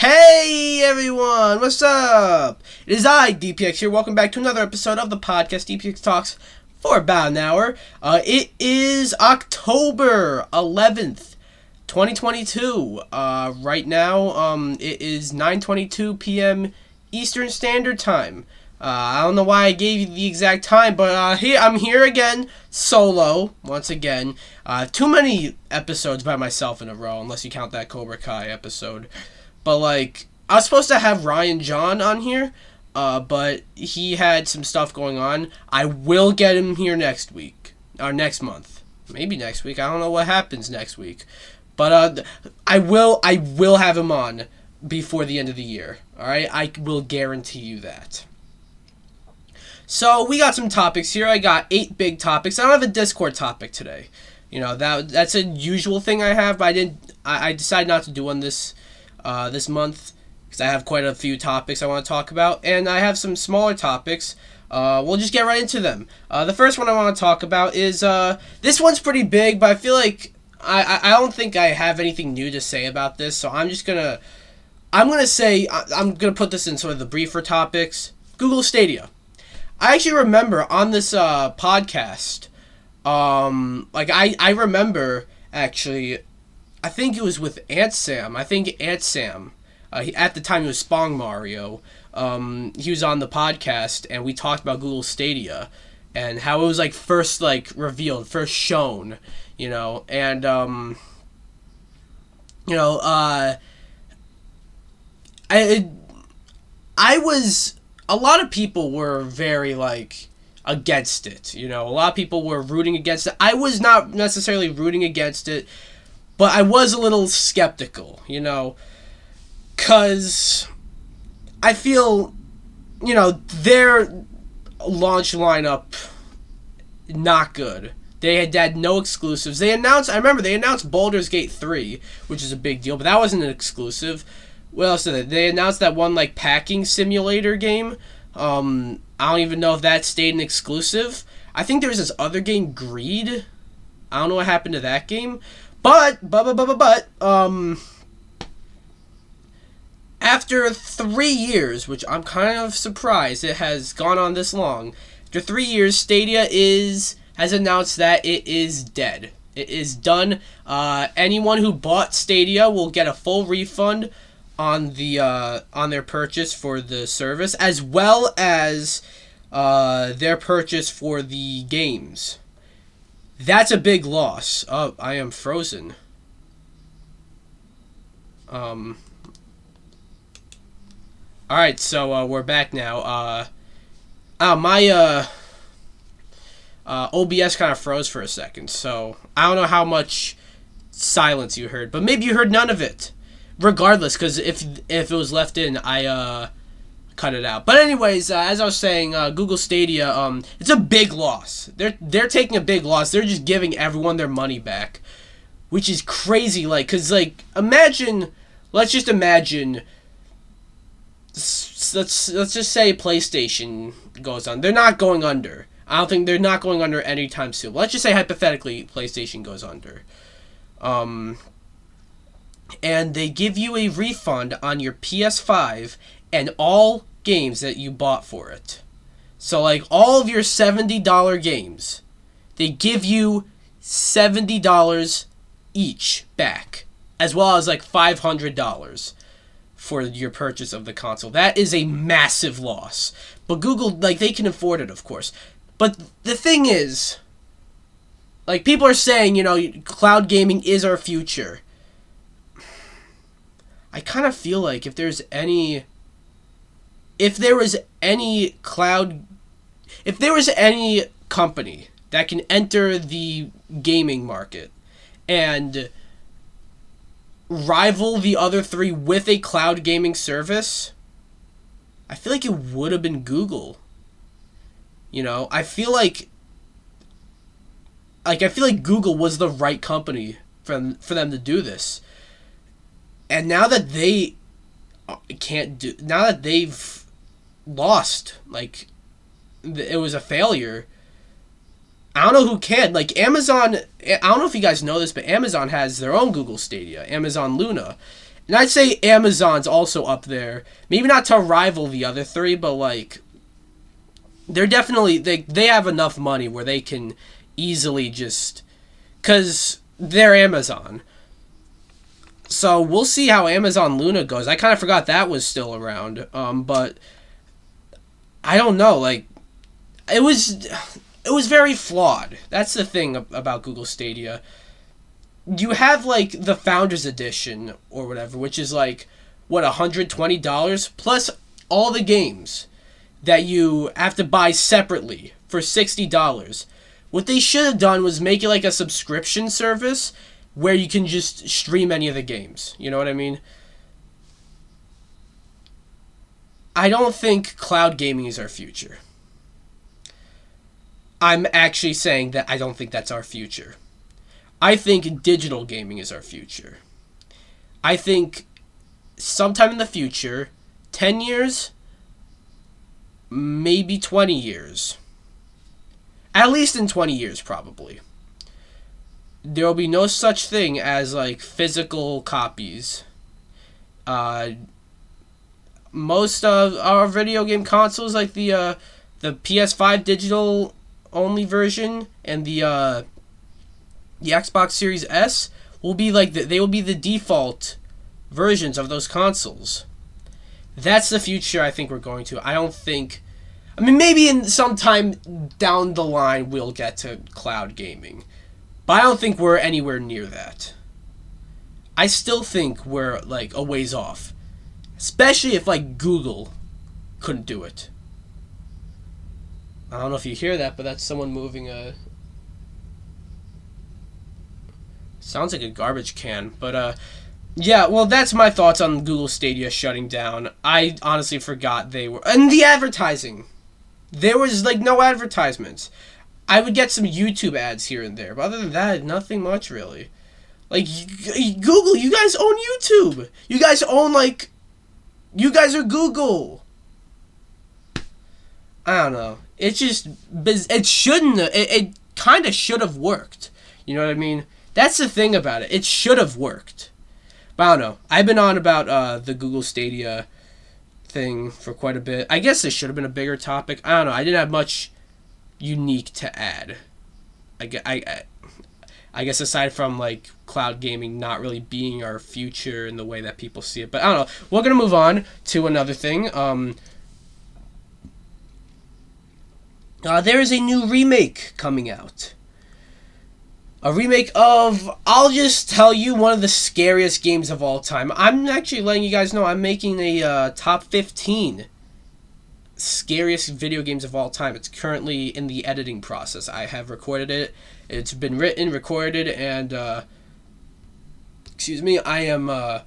Hey everyone, what's up? It is I, DPX here. Welcome back to another episode of the podcast, DPX Talks, for about an hour. It is October 11th, 2022. Right now, it is 9:22 p.m. Eastern Standard Time. I don't know why I gave you the exact time, but I'm here again, solo, once again. Too many episodes by myself in a row, unless you count that Cobra Kai episode. But, I was supposed to have Ryan John on here, but he had some stuff going on. I will get him here next week, or next month. Maybe next week. I don't know what happens next week. But, I will have him on before the end of the year. Alright? I will guarantee you that. So, we got some topics here. I got 8 big topics. I don't have a Discord topic today. You know, that's a usual thing I have, but I decided not to do one this month, because I have quite a few topics I want to talk about, and I have some smaller topics. We'll just get right into them. The first one I want to talk about is, this one's pretty big, but I feel like I don't think I have anything new to say about this, so I'm gonna put this in sort of the briefer topics. Google Stadia. I actually remember on this podcast, I remember actually, I think it was with Aunt Sam. I think Aunt Sam, at the time he was Spong Mario, he was on the podcast, and we talked about Google Stadia, and how it was, first, revealed, first shown, you know, and, a lot of people were very, against it, you know, a lot of people were rooting against it. I was not necessarily rooting against it, but I was a little skeptical, you know, because I feel, you know, their launch lineup, not good. They had no exclusives. I remember they announced Baldur's Gate 3, which is a big deal, but that wasn't an exclusive. What else did they announced that one, packing simulator game. I don't even know if that stayed an exclusive. I think there was this other game, Greed. I don't know what happened to that game. But, after 3 years, which I'm kind of surprised it has gone on this long, after 3 years, Stadia has announced that it is dead. It is done. Anyone who bought Stadia will get a full refund on their purchase for the service, as well as their purchase for the games. That's a big loss. Oh, I am frozen. Alright, so, we're back now. My OBS kind of froze for a second, so I don't know how much silence you heard, but maybe you heard none of it. Regardless, because if it was left in, I, cut it out. But anyways, as I was saying, Google Stadia, it's a big loss. They're taking a big loss. They're just giving everyone their money back, which is crazy. Let's just imagine. Let's just say PlayStation goes on. They're not going under. I don't think they're not going under anytime soon. Let's just say hypothetically PlayStation goes under. And they give you a refund on your PS5 and all games that you bought for it. So, all of your $70 games, they give you $70 each back, as well as, $500 for your purchase of the console. That is a massive loss. But Google, they can afford it, of course. But the thing is, people are saying, you know, cloud gaming is our future. I kind of feel like if there was any company that can enter the gaming market and rival the other 3 with a cloud gaming service, I feel like it would have been Google. You know, I feel like Google was the right company for them to do this. And now that they've lost, it was a failure, I don't know who can. Amazon, I don't know if you guys know this, but Amazon has their own Google Stadia, Amazon Luna. And I'd say Amazon's also up there. Maybe not to rival the other three, but like they're definitely they have enough money where they can easily just, cuz they're Amazon. So we'll see how Amazon Luna goes. I kind of forgot that was still around. But I don't know, like it was very flawed. That's the thing about Google Stadia. You have like the Founders Edition or whatever, which is like what, $120 plus all the games that you have to buy separately for $60. What they should have done was make it like a subscription service where you can just stream any of the games. You know what I mean? I don't think cloud gaming is our future. I'm actually saying that I don't think that's our future. I think digital gaming is our future. I think sometime in the future, 10 years, maybe 20 years. At least in 20 years, probably. There will be no such thing as, like, physical copies. Most of our video game consoles, like the PS5 digital only version and the Xbox Series S, will be like they will be the default versions of those consoles. That's the future I think we're going to. I don't think, I mean, maybe in some time down the line we'll get to cloud gaming, but I don't think we're anywhere near that. I still think we're like a ways off, especially if like Google couldn't do it. I don't know if you hear that, but that's someone moving a, sounds like a garbage can. But yeah, well, that's my thoughts on Google Stadia shutting down. I honestly forgot they were, and the advertising, there was like no advertisements. I would get some YouTube ads here and there, but other than that, nothing much really. Like, Google, you guys own YouTube. You guys own, like, you guys are Google. I don't know. It just, it shouldn't, it kind of should have worked. You know what I mean? That's the thing about it. It should have worked. But I don't know. I've been on about the Google Stadia thing for quite a bit. I guess this should have been a bigger topic. I don't know. I didn't have much unique to add. I guess aside from like cloud gaming not really being our future in the way that people see it. But I don't know. We're going to move on to another thing. There is a new remake coming out. A remake of, I'll just tell you, one of the scariest games of all time. I'm actually letting you guys know I'm making a top 15 scariest video games of all time. It's currently in the editing process. I have recorded it. It's been written, recorded, and, excuse me, I am, the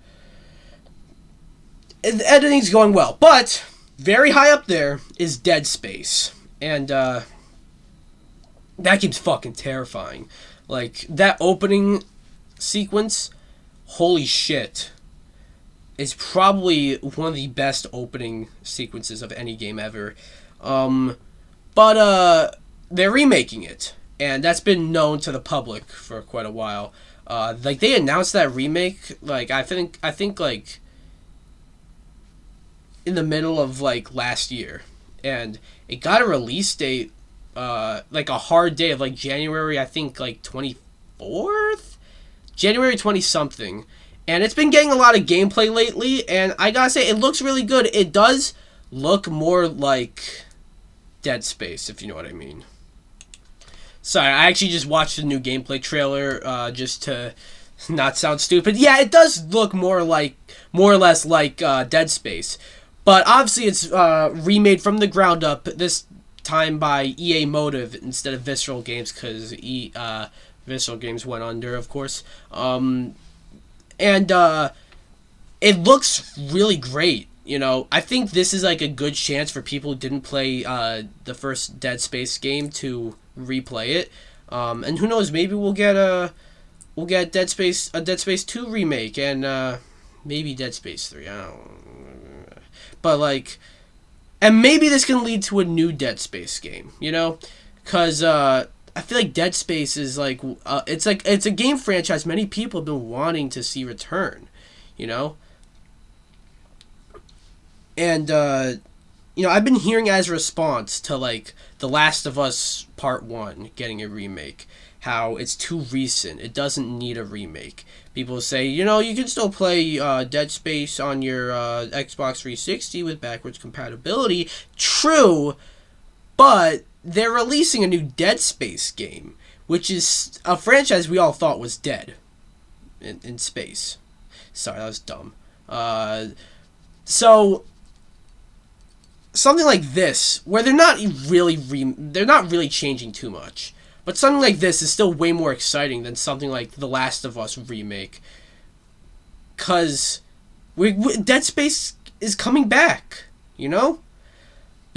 editing's going well. But, very high up there is Dead Space. And, that game's fucking terrifying. Like, that opening sequence, holy shit, is probably one of the best opening sequences of any game ever. But they're remaking it, and that's been known to the public for quite a while. Like, they announced that remake, like, I think, like, in the middle of, like, last year. And it got a release date, like a hard day of like January, I think like 24th? January 20-something. And it's been getting a lot of gameplay lately, and I gotta say, it looks really good. It does look more like Dead Space, if you know what I mean. Sorry, I actually just watched the new gameplay trailer, just to not sound stupid. Yeah, it does look more or less like Dead Space. But obviously it's remade from the ground up, this time by EA Motive instead of Visceral Games, because Visceral Games went under, of course. And it looks really great, you know. I think this is like a good chance for people who didn't play the first Dead Space game to replay it. And who knows, maybe we'll get a Dead Space 2 remake, and maybe Dead Space 3. I don't know. But like, and maybe this can lead to a new Dead Space game, you know, because I feel like Dead Space is like it's a game franchise many people have been wanting to see return, you know. And I've been hearing as a response to like The Last of Us Part 1 getting a remake, how it's too recent. It doesn't need a remake. People say, you can still play Dead Space on your Xbox 360 with backwards compatibility. True, but they're releasing a new Dead Space game, which is a franchise we all thought was dead in space. Sorry, that was dumb. So something like this, where they're not really changing too much, but something like this is still way more exciting than something like The Last of Us remake, cause Dead Space is coming back. Yeah,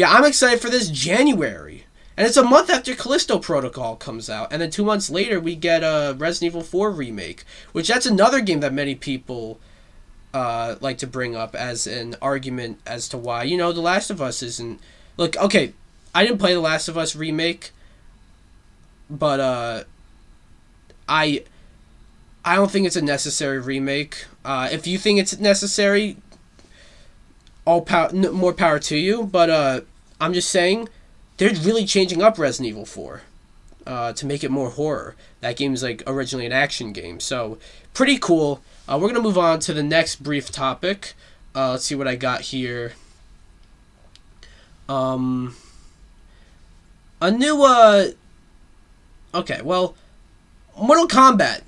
I'm excited for this January, and it's a month after Callisto Protocol comes out, and then 2 months later we get a Resident Evil 4 remake, which that's another game that many people like to bring up as an argument as to why, The Last of Us isn't... Look, okay, I didn't play The Last of Us remake, but I don't think it's a necessary remake. If you think it's necessary, more power to you, but I'm just saying, they're really changing up Resident Evil 4 to make it more horror. That game is like originally an action game, so pretty cool. We're going to move on to the next brief topic. Let's see what I got here. A new, okay, well, Mortal Kombat.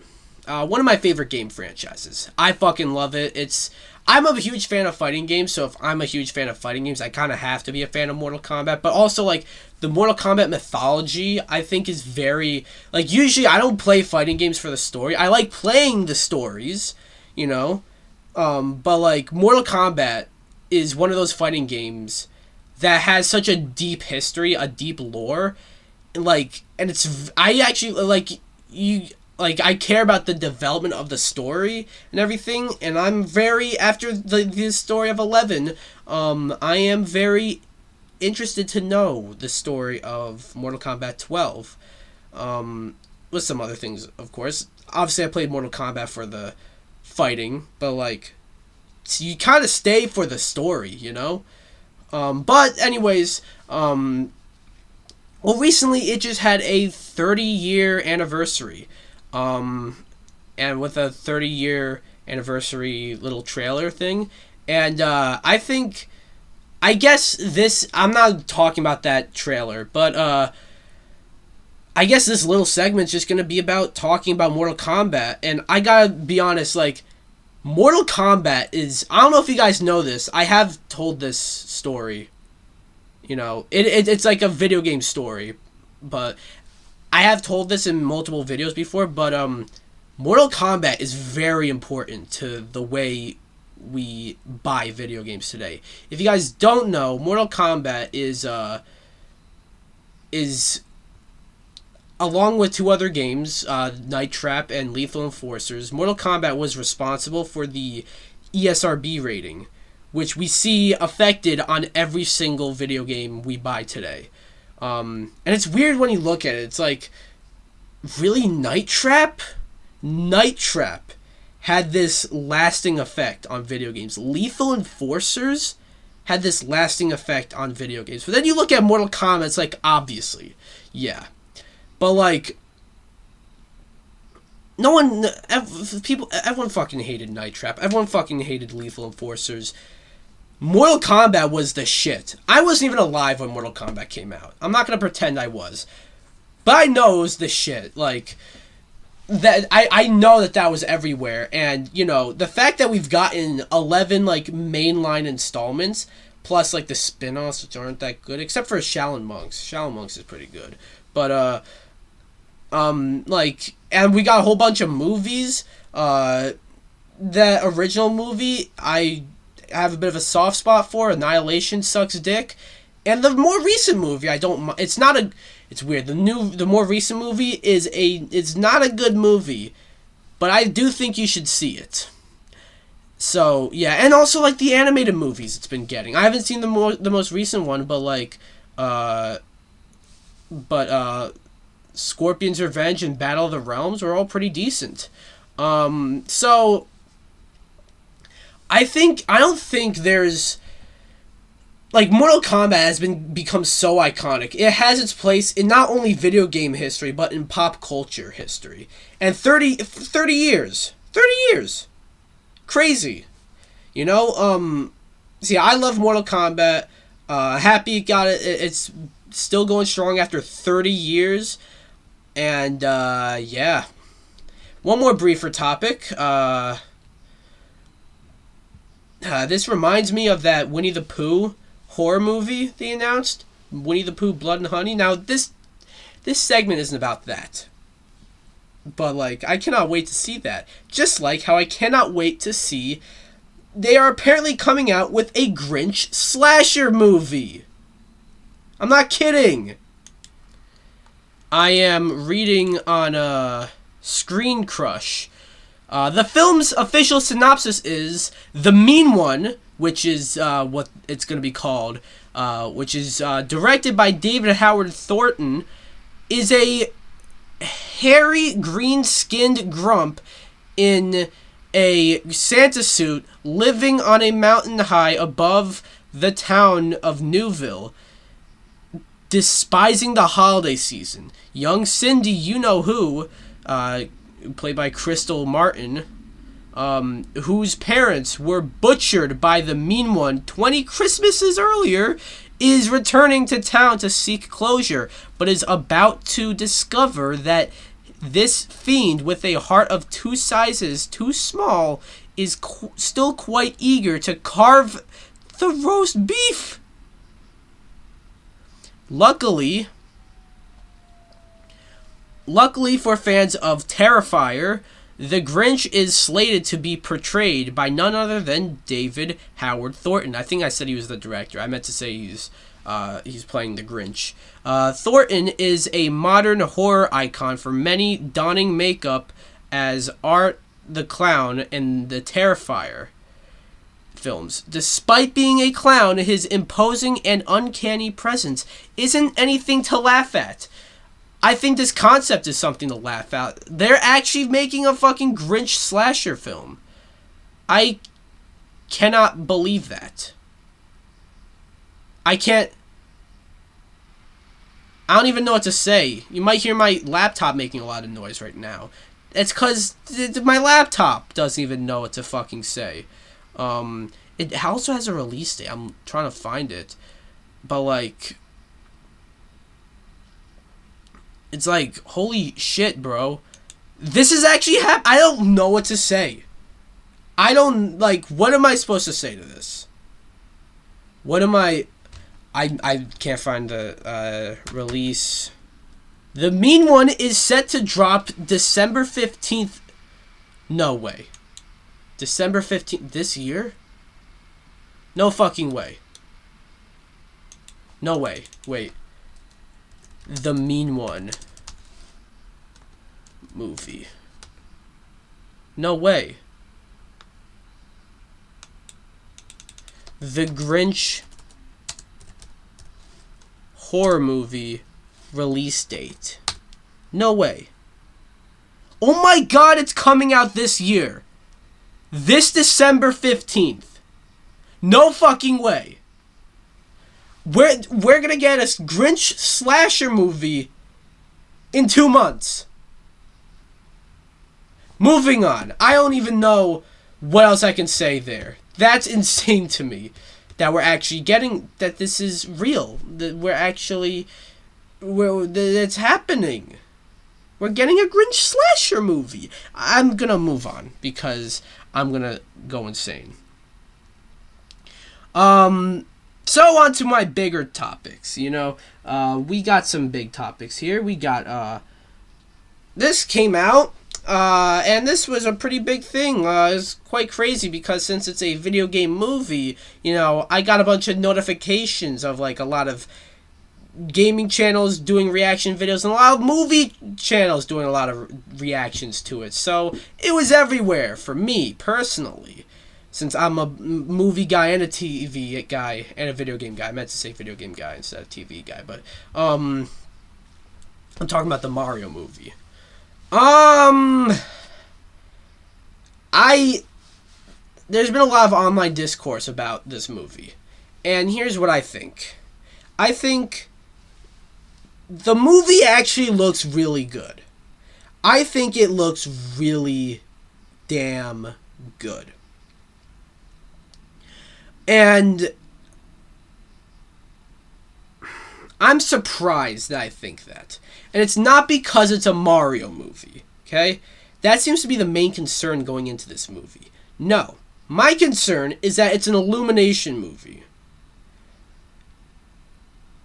One of my favorite game franchises. I fucking love it. I'm a huge fan of fighting games, so if I'm a huge fan of fighting games, I kind of have to be a fan of Mortal Kombat. But also, like, the Mortal Kombat mythology, I think is very... Like, usually I don't play fighting games for the story. I like playing the stories, but, like, Mortal Kombat is one of those fighting games that has such a deep history, a deep lore. Like, and it's... I actually, I care about the development of the story and everything, and I'm very, after the story of 11, I am very interested to know the story of Mortal Kombat 12, with some other things, of course. Obviously, I played Mortal Kombat for the fighting, but, like, so you kind of stay for the story, But, anyways, well, recently, it just had a 30-year anniversary. And with a 30-year anniversary little trailer thing. And, I guess this, I'm not talking about that trailer, but, I guess this little segment's just gonna be about talking about Mortal Kombat. And I gotta be honest, like, Mortal Kombat is, I don't know if you guys know this, I have told this story, it's like a video game story, but I have told this in multiple videos before, but Mortal Kombat is very important to the way we buy video games today. If you guys don't know, Mortal Kombat is along with two other games, Night Trap and Lethal Enforcers, Mortal Kombat was responsible for the ESRB rating, which we see affected on every single video game we buy today. And it's weird when you look at it. It's like, really, Night Trap? Night Trap had this lasting effect on video games. Lethal Enforcers had this lasting effect on video games. But then you look at Mortal Kombat, it's like, obviously, yeah. But, like, everyone fucking hated Night Trap. Everyone fucking hated Lethal Enforcers. Mortal Kombat was the shit. I wasn't even alive when Mortal Kombat came out. I'm not gonna pretend I was. But I know it was the shit. Like, that I know that was everywhere. And, the fact that we've gotten 11, like, mainline installments, plus, like, the spin-offs, which aren't that good, except for Shaolin Monks. Shaolin Monks is pretty good. But, like, and we got a whole bunch of movies. That original movie, I have a bit of a soft spot for. Annihilation sucks dick. And the more recent movie, it's weird. The more recent movie it's not a good movie, but I do think you should see it. So, yeah, and also, like, the animated movies it's been getting. I haven't seen the most recent one, but, like, Scorpion's Revenge and Battle of the Realms were all pretty decent. So I don't think there's like, Mortal Kombat has become so iconic. It has its place in not only video game history, but in pop culture history. And 30 years. 30 years. Crazy. You know, see, I love Mortal Kombat. Happy it got it. It's still going strong after 30 years. And, yeah. One more briefer topic. This reminds me of that Winnie the Pooh horror movie they announced, Winnie the Pooh Blood and Honey. Now this segment isn't about that, but like, I cannot wait to see that, just like how I cannot wait to see they are apparently coming out with a Grinch slasher movie. I'm not kidding. I am reading on Screen Crush. The film's official synopsis is The Mean One, which is what it's going to be called, which is directed by David Howard Thornton, is a hairy, green-skinned grump in a Santa suit living on a mountain high above the town of Newville, despising the holiday season. Young Cindy, you know who, played by Crystal Martin, whose parents were butchered by the Mean One 20 Christmases earlier, is returning to town to seek closure, but is about to discover that this fiend with a heart of 2 sizes too small is still quite eager to carve the roast beef. Luckily for fans of Terrifier, the Grinch is slated to be portrayed by none other than David Howard Thornton. I think I said he was the director. I meant to say he's playing the Grinch. Thornton is a modern horror icon for many, donning makeup as Art the Clown in the Terrifier films. Despite being a clown, his imposing and uncanny presence isn't anything to laugh at. I think this concept is something to laugh at. They're actually making a fucking Grinch slasher film. I cannot believe that. I don't even know what to say. You might hear my laptop making a lot of noise right now. It's because my laptop doesn't even know what to fucking say. It also has a release date. I'm trying to find it. But, like, it's like, holy shit, bro. This is actually I don't know what to say. What am I supposed to say to this? I can't find the release. The Mean One is set to drop December 15th. No way. December 15th this year? No fucking way. No way. Wait. The Mean One movie. No way. The Grinch horror movie release date. No way. Oh my god, it's coming out this year. This December 15th. No fucking way. We're gonna get a Grinch slasher movie in 2 months. Moving on. I don't even know what else I can say there. That's insane to me. That we're actually getting, that this is real. That it's happening. We're getting a Grinch slasher movie. I'm gonna move on because I'm gonna go insane. So on to my bigger topics, you know. We got some big topics here. We got, this came out, and this was a pretty big thing. It's quite crazy because since it's a video game movie, you know, I got a bunch of notifications of, like, a lot of gaming channels doing reaction videos and a lot of movie channels doing a lot of reactions to it. So it was everywhere for me, personally. Since I'm a movie guy and a TV guy and a video game guy. I meant to say video game guy instead of TV guy. But, I'm talking about the Mario movie. There's been a lot of online discourse about this movie. And here's what I think. I think the movie actually looks really good. I think it looks really damn good. And I'm surprised that I think that. And it's not because it's a Mario movie, okay? That seems to be the main concern going into this movie. No. My concern is that it's an Illumination movie.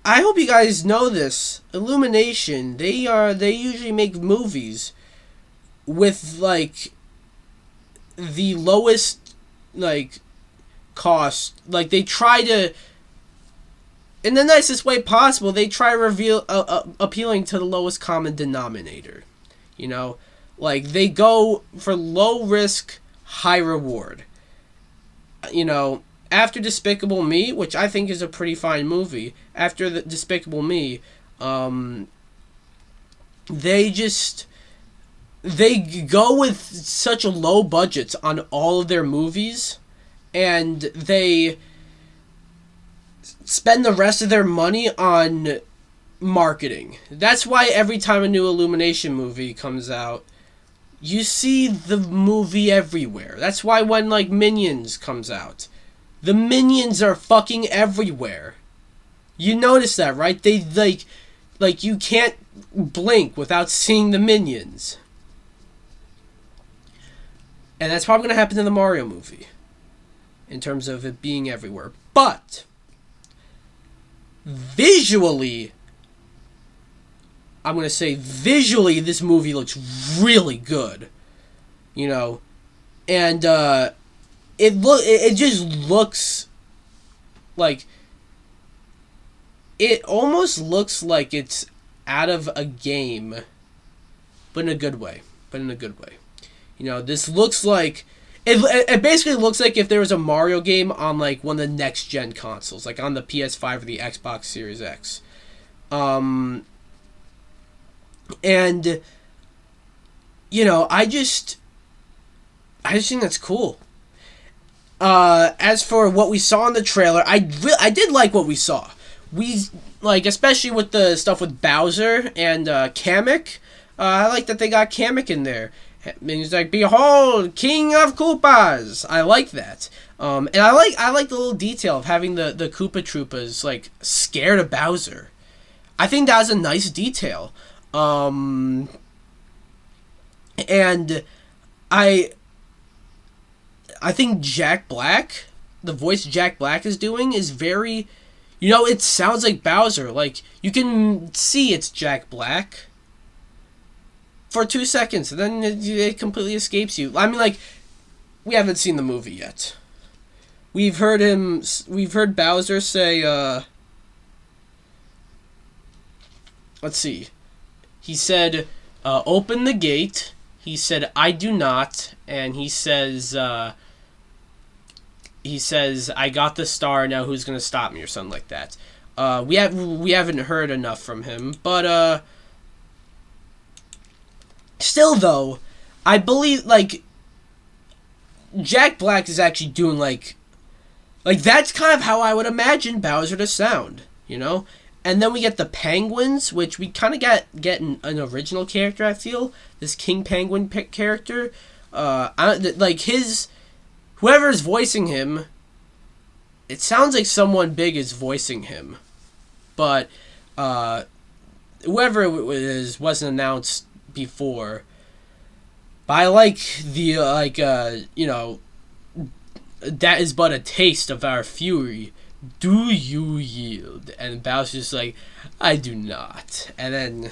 I hope you guys know this. Illumination, they usually make movies with, like, the lowest, like, cost. Like, they try to, in the nicest way possible, they try appealing to the lowest common denominator. You know? Like, they go for low risk, high reward. You know, after Despicable Me, which I think is a pretty fine movie, after the Despicable Me, they go with such a low budgets on all of their movies, and they spend the rest of their money on marketing. That's why every time a new Illumination movie comes out, you see the movie everywhere. That's why when, like, Minions comes out, the Minions are fucking everywhere. You notice that, right? They, like you can't blink without seeing the Minions. And that's probably going to happen in the Mario movie, in terms of it being everywhere. But visually, I'm going to say visually, this movie looks really good. You know, and it just looks like, it almost looks like it's out of a game, but in a good way. You know, this looks like, it basically looks like if there was a Mario game on, like, one of the next gen consoles, like on the PS5 or the Xbox Series X. And, you know, I just think that's cool. As for what we saw in the trailer, I did like what we saw. We, like, especially with the stuff with Bowser and Kamek. I like that they got Kamek in there. It means, like, behold, King of Koopas. I like that. And I like the little detail of having the Koopa Troopas, like, scared of Bowser. I think that was a nice detail. And I think Jack Black, the voice Jack Black is doing, is very, you know, it sounds like Bowser. Like, you can see it's Jack Black for 2 seconds, and then it completely escapes you. I mean, like, we haven't seen the movie yet. We've heard Bowser say, let's see. He said, open the gate. He said, I do not. And he says, I got the star, now who's going to stop me, or something like that. We haven't heard enough from him, but, still, though, I believe, like, Jack Black is actually doing, like, that's kind of how I would imagine Bowser to sound, you know? And then we get the Penguins, which we kind of get an original character, I feel. This King Penguin character. Whoever's voicing him, it sounds like someone big is voicing him. But, whoever it is wasn't announced before. But I like the, you know, that is but a taste of our fury. Do you yield? And Bowser's like, I do not. And then,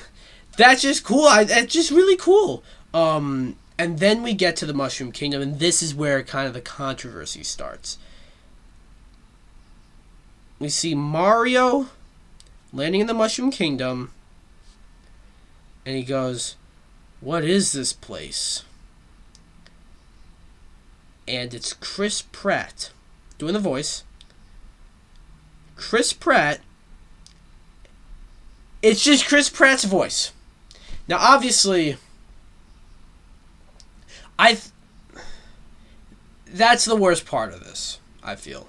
that's just cool. That's just really cool. And then we get to the Mushroom Kingdom, and this is where kind of the controversy starts. We see Mario landing in the Mushroom Kingdom, and he goes, what is this place? And it's Chris Pratt doing the voice. Chris Pratt. It's just Chris Pratt's voice. Now, obviously, that's the worst part of this, I feel.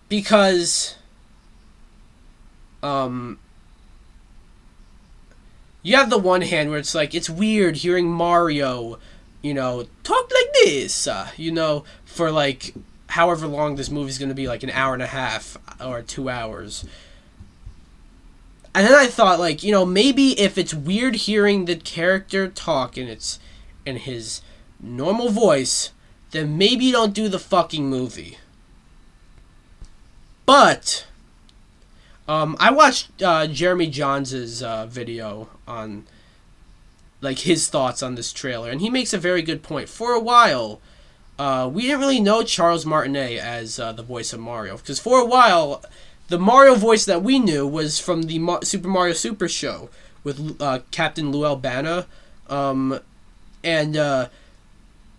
because you have the one hand where it's like, it's weird hearing Mario, talk like this, for like however long this movie's going to be, like an hour and a half or 2 hours. And then I thought, like, maybe if it's weird hearing the character talk and it's in his normal voice, then maybe you don't do the fucking movie. But I watched Jeremy Johns' video on, like, his thoughts on this trailer, and he makes a very good point. For a while, we didn't really know Charles Martinet as the voice of Mario, because for a while, the Mario voice that we knew was from the Super Mario Super Show with Captain Lou Albano, and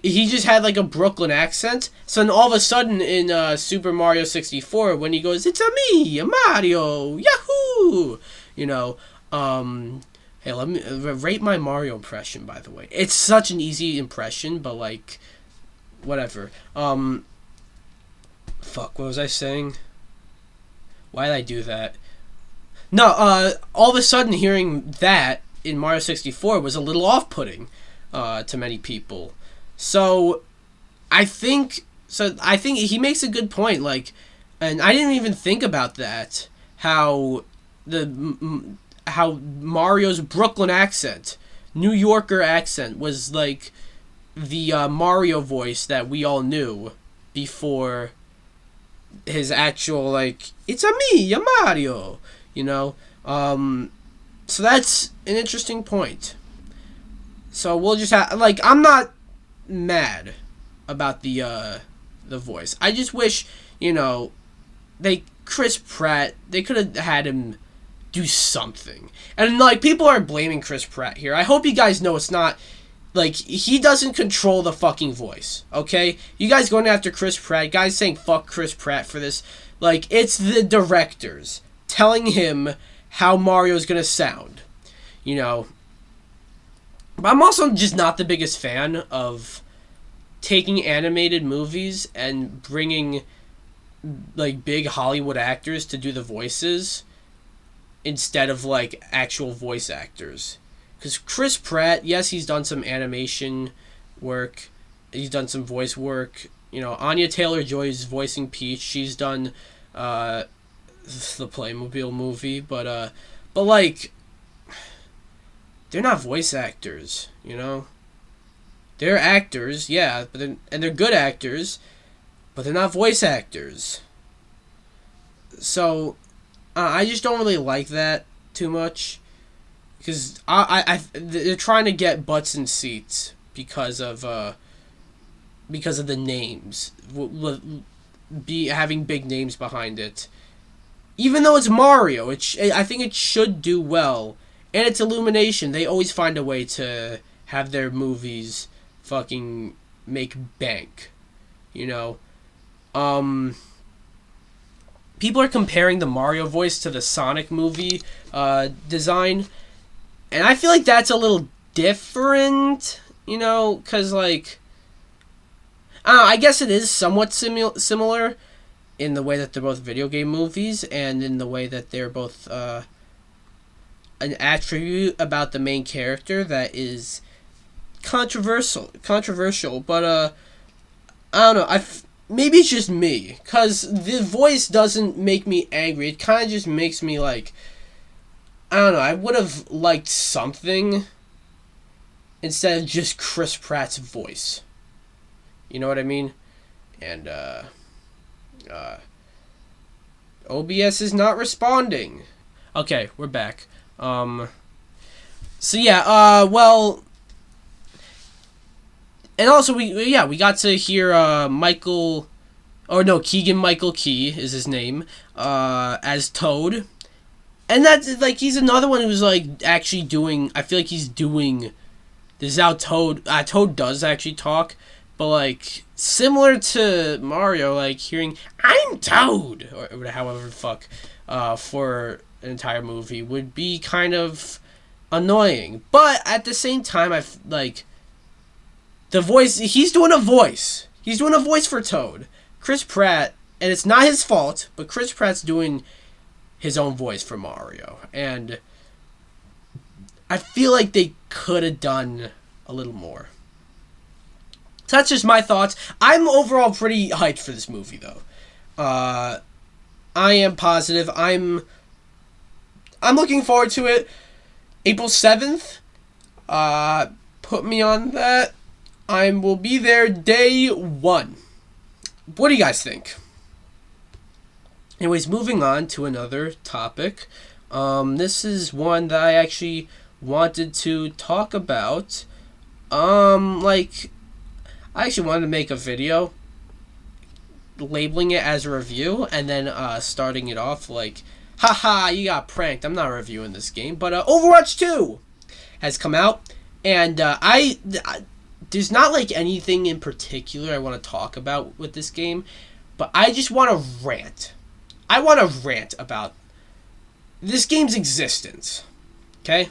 he just had like a Brooklyn accent. So then all of a sudden in Super Mario 64, when he goes, "It's a me, Mario, Yahoo!" Hey, let me rate my Mario impression, by the way. It's such an easy impression, but like, whatever. Fuck, what was I saying? Why did I do that? No, all of a sudden hearing that in Mario 64 was a little off-putting to many people. So I think he makes a good point, like, and I didn't even think about that, how Mario's Brooklyn accent, New Yorker accent, was like the Mario voice that we all knew before his actual, like, "It's a me, a Mario," so that's an interesting point. So we'll just have, like, I'm not mad about the voice. I just wish, Chris Pratt, they could have had him do something. And, like, people are blaming Chris Pratt here. I hope you guys know it's not, like, he doesn't control the fucking voice, okay? You guys going after Chris Pratt, guys saying fuck Chris Pratt for this, like, it's the directors telling him how Mario's gonna sound, But I'm also just not the biggest fan of taking animated movies and bringing, like, big Hollywood actors to do the voices instead of, like, actual voice actors. Because Chris Pratt, yes, he's done some animation work. He's done some voice work. Anya Taylor-Joy is voicing Peach. She's done the Playmobil movie. But like, they're not voice actors, They're actors, yeah, and they're good actors, but they're not voice actors. So, I just don't really like that too much. Because they're trying to get butts in seats because of the names, having big names behind it. Even though it's Mario, I think it should do well, and it's Illumination. They always find a way to have their movies fucking make bank, People are comparing the Mario voice to the Sonic movie design. And I feel like that's a little different, because, like, I don't know, I guess it is somewhat similar in the way that they're both video game movies and in the way that they're both an attribute about the main character that is controversial, but, I don't know, maybe it's just me, because the voice doesn't make me angry, it kind of just makes me, like, I don't know, I would have liked something instead of just Chris Pratt's voice. You know what I mean? And, OBS is not responding. Okay, we're back. So yeah, well, and also we got to hear, Keegan Michael Key is his name, as Toad. And that's, like, he's another one who's, like, actually doing, I feel like he's doing, this is how Toad does actually talk, but, like, similar to Mario, like, hearing, "I'm Toad," or however the fuck, for an entire movie would be kind of annoying. But at the same time, the voice, he's doing a voice for Toad. Chris Pratt and it's not his fault, but Chris Pratt's doing his own voice for Mario, and I feel like they could have done a little more. So that's just my thoughts. I'm overall pretty hyped for this movie, though. I am positive. I'm looking forward to it. April 7th. Put me on that. I will be there day one. What do you guys think? Anyways, moving on to another topic. This is one that I actually wanted to talk about. I actually wanted to make a video labeling it as a review and then starting it off like, haha, you got pranked. I'm not reviewing this game. But Overwatch 2 has come out, and there's not like anything in particular I want to talk about with this game, but I just want to rant. I want to rant about this game's existence. Okay?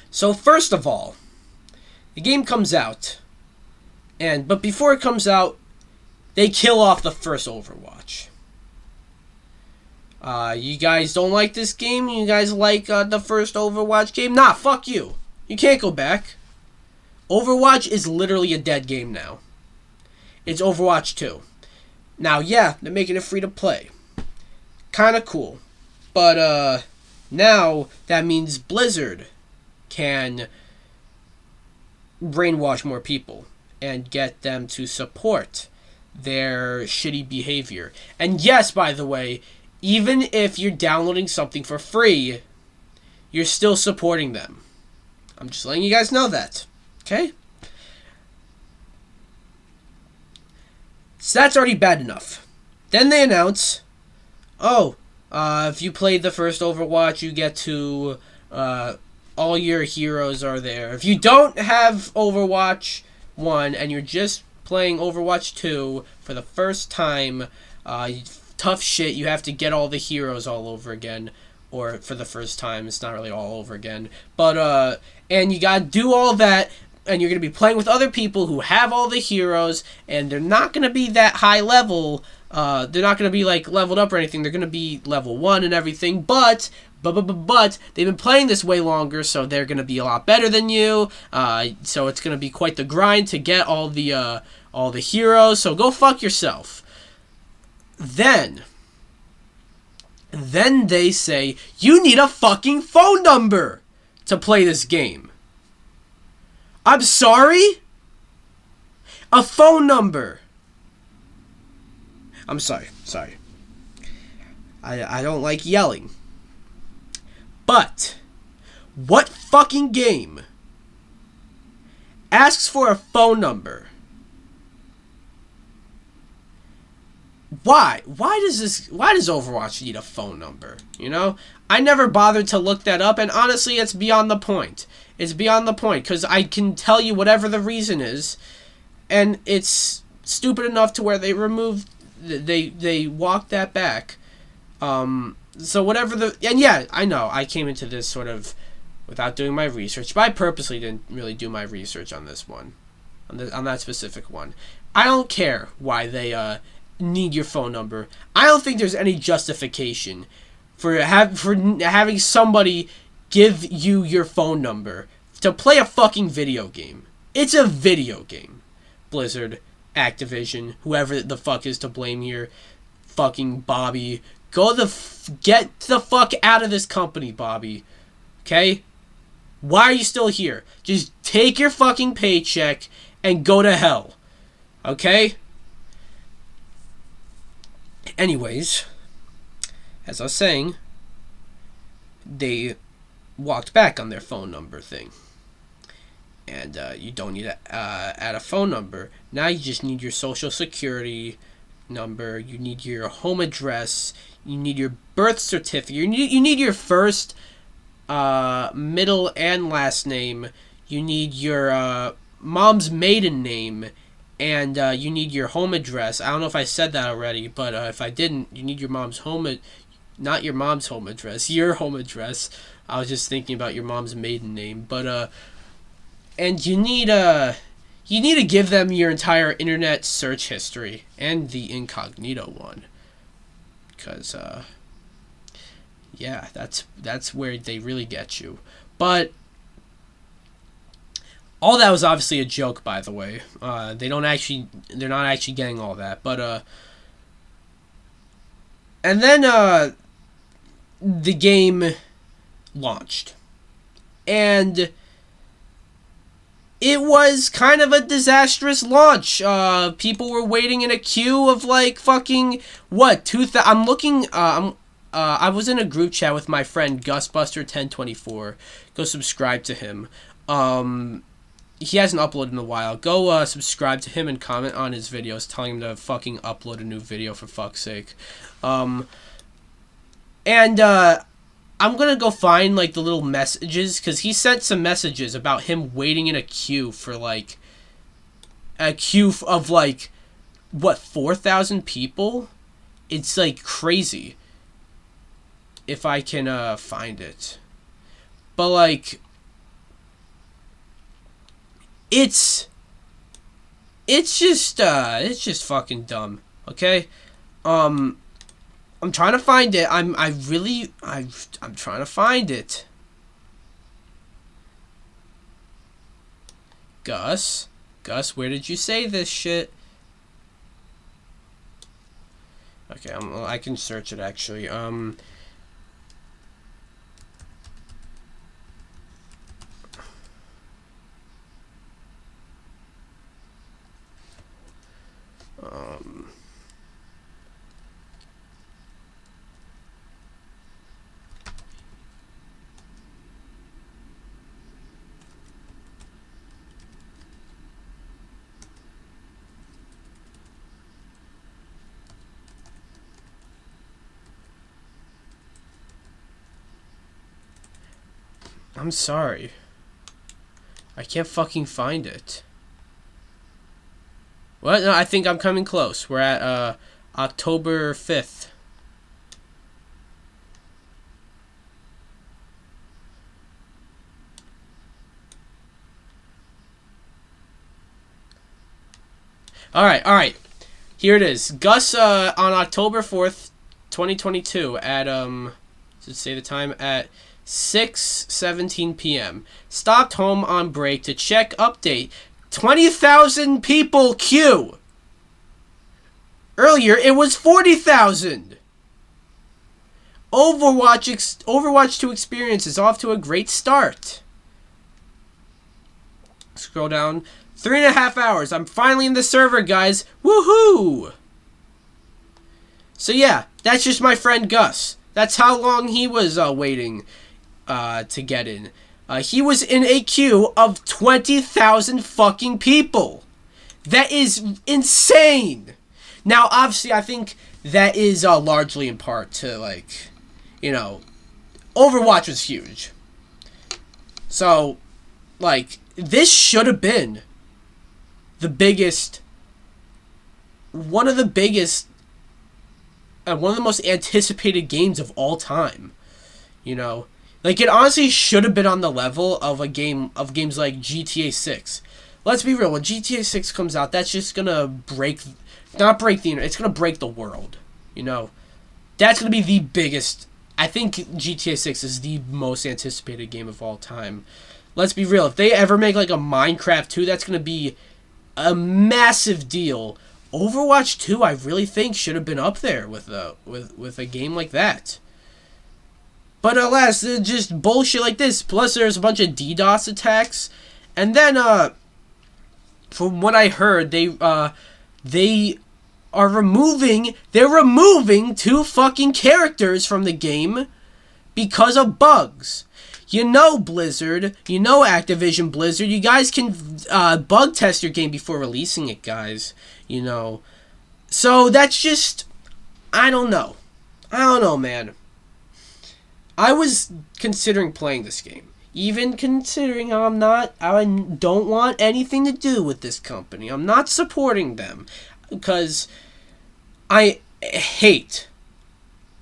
So first of all, the game comes out, but before it comes out, they kill off the first Overwatch. You guys don't like this game? You guys like the first Overwatch game? Nah, fuck you. You can't go back. Overwatch is literally a dead game now. It's Overwatch 2. Now, yeah, they're making it free to play. Kind of cool. But now that means Blizzard can brainwash more people and get them to support their shitty behavior. And yes, by the way, even if you're downloading something for free, you're still supporting them. I'm just letting you guys know that. Okay? So that's already bad enough. Then they announce, if you played the first Overwatch, you get to, all your heroes are there. If you don't have Overwatch 1 and you're just playing Overwatch 2 for the first time, tough shit, you have to get all the heroes all over again. Or for the first time, it's not really all over again. But, and you gotta do all that, and you're gonna be playing with other people who have all the heroes, and they're not gonna be that high level. They're not gonna be, like, leveled up or anything. They're gonna be level 1 and everything, but they've been playing this way longer, so they're gonna be a lot better than you. So it's gonna be quite the grind to get all the heroes. So go fuck yourself. Then they say you need a fucking phone number to play this game. I'm sorry? A phone number. I'm sorry. I don't like yelling. But what fucking game asks for a phone number? Why? Why does Overwatch need a phone number? You know? I never bothered to look that up, and honestly, it's beyond the point. It's beyond the point, because I can tell you whatever the reason is, and it's stupid enough to where they walked that back. So whatever and yeah, I know, I came into this sort of without doing my research, but I purposely didn't really do my research on this one. On that specific one. I don't care why they, need your phone number. I don't think there's any justification for having somebody give you your phone number to play a fucking video game. It's a video game. Blizzard, Activision, whoever the fuck is to blame here, fucking Bobby, get the fuck out of this company, Bobby. Okay? Why are you still here? Just take your fucking paycheck and go to hell. Okay? Anyways, as I was saying, they walked back on their phone number thing. And you don't need to add a phone number. Now you just need your social security number. You need your home address. You need your birth certificate. You need your first, middle, and last name. You need your mom's maiden name. And you need your home address. I don't know if I said that already, but if I didn't, you need your mom's not your mom's home address, your home address. I was just thinking about your mom's maiden name. But, and you need You need to give them your entire internet search history and the incognito one. Because, yeah, that's where they really get you. But all that was obviously a joke, by the way. They're not actually getting all that. But, and then, the game launched. And it was kind of a disastrous launch. People were waiting in a queue of like fucking what? I'm looking. I was in a group chat with my friend Gusbuster1024. Go subscribe to him. He hasn't uploaded in a while. Go subscribe to him and comment on his videos, telling him to fucking upload a new video for fuck's sake. I'm gonna go find, like, the little messages, because he sent some messages about him waiting in a queue for, like, a queue of, like, what, 4,000 people? It's, like, crazy. If I can, find it. But, like, it's just fucking dumb, okay? I'm trying to find it. I'm trying to find it. Gus, where did you say this shit? Okay, I can search it actually. I'm sorry. I can't fucking find it. What? No, I think I'm coming close. We're at, October 5th. Alright. Here it is. Gus, on October 4th, 2022, at, does it say the time? At 6:17 p.m. Stopped home on break to check update. 20,000 people queue. Earlier, it was 40,000. Overwatch 2 experience is off to a great start. Scroll down. 3.5 hours. I'm finally in the server, guys. Woohoo! So yeah, that's just my friend Gus. That's how long he was waiting to get in. He was in a queue of 20,000 fucking people. That is insane. Now, obviously, I think that is largely in part to, like, you know, Overwatch was huge. So, like, this should have been the biggest, one of the biggest, one of the most anticipated games of all time. You know, like, it honestly should have been on the level of games like GTA 6. Let's be real, when GTA 6 comes out, that's just gonna not break the internet, it's gonna break the world. You know, that's gonna be the biggest. I think GTA 6 is the most anticipated game of all time. Let's be real, if they ever make like a Minecraft 2, that's gonna be a massive deal. Overwatch 2, I really think should have been up there with a game like that. But alas, just bullshit like this. Plus, there's a bunch of DDoS attacks, and then from what I heard, they're removing 2 fucking characters from the game because of bugs. You know, Blizzard, you know, Activision Blizzard, you guys can bug test your game before releasing it, guys. You know, so that's just, I don't know, man. I was considering playing this game, even considering I don't want anything to do with this company. I'm not supporting them because I hate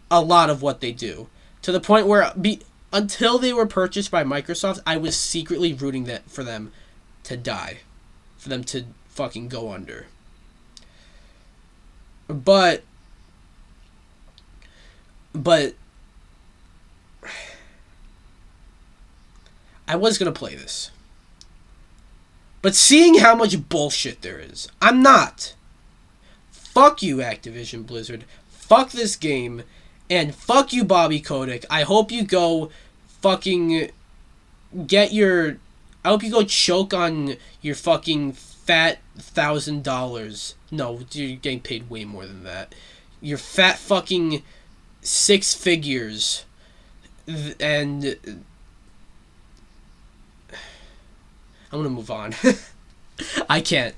a lot of what they do, to the point where until they were purchased by Microsoft, I was secretly rooting for them to die. for them to fucking go under. But I was gonna play this. But seeing how much bullshit there is, I'm not. Fuck you, Activision Blizzard. Fuck this game. And fuck you, Bobby Kotick. I hope you go fucking get your... I hope you go choke on your fucking fat $1,000. No, you're getting paid way more than that. Your fat fucking 6 figures. And... I'm gonna move on. I can't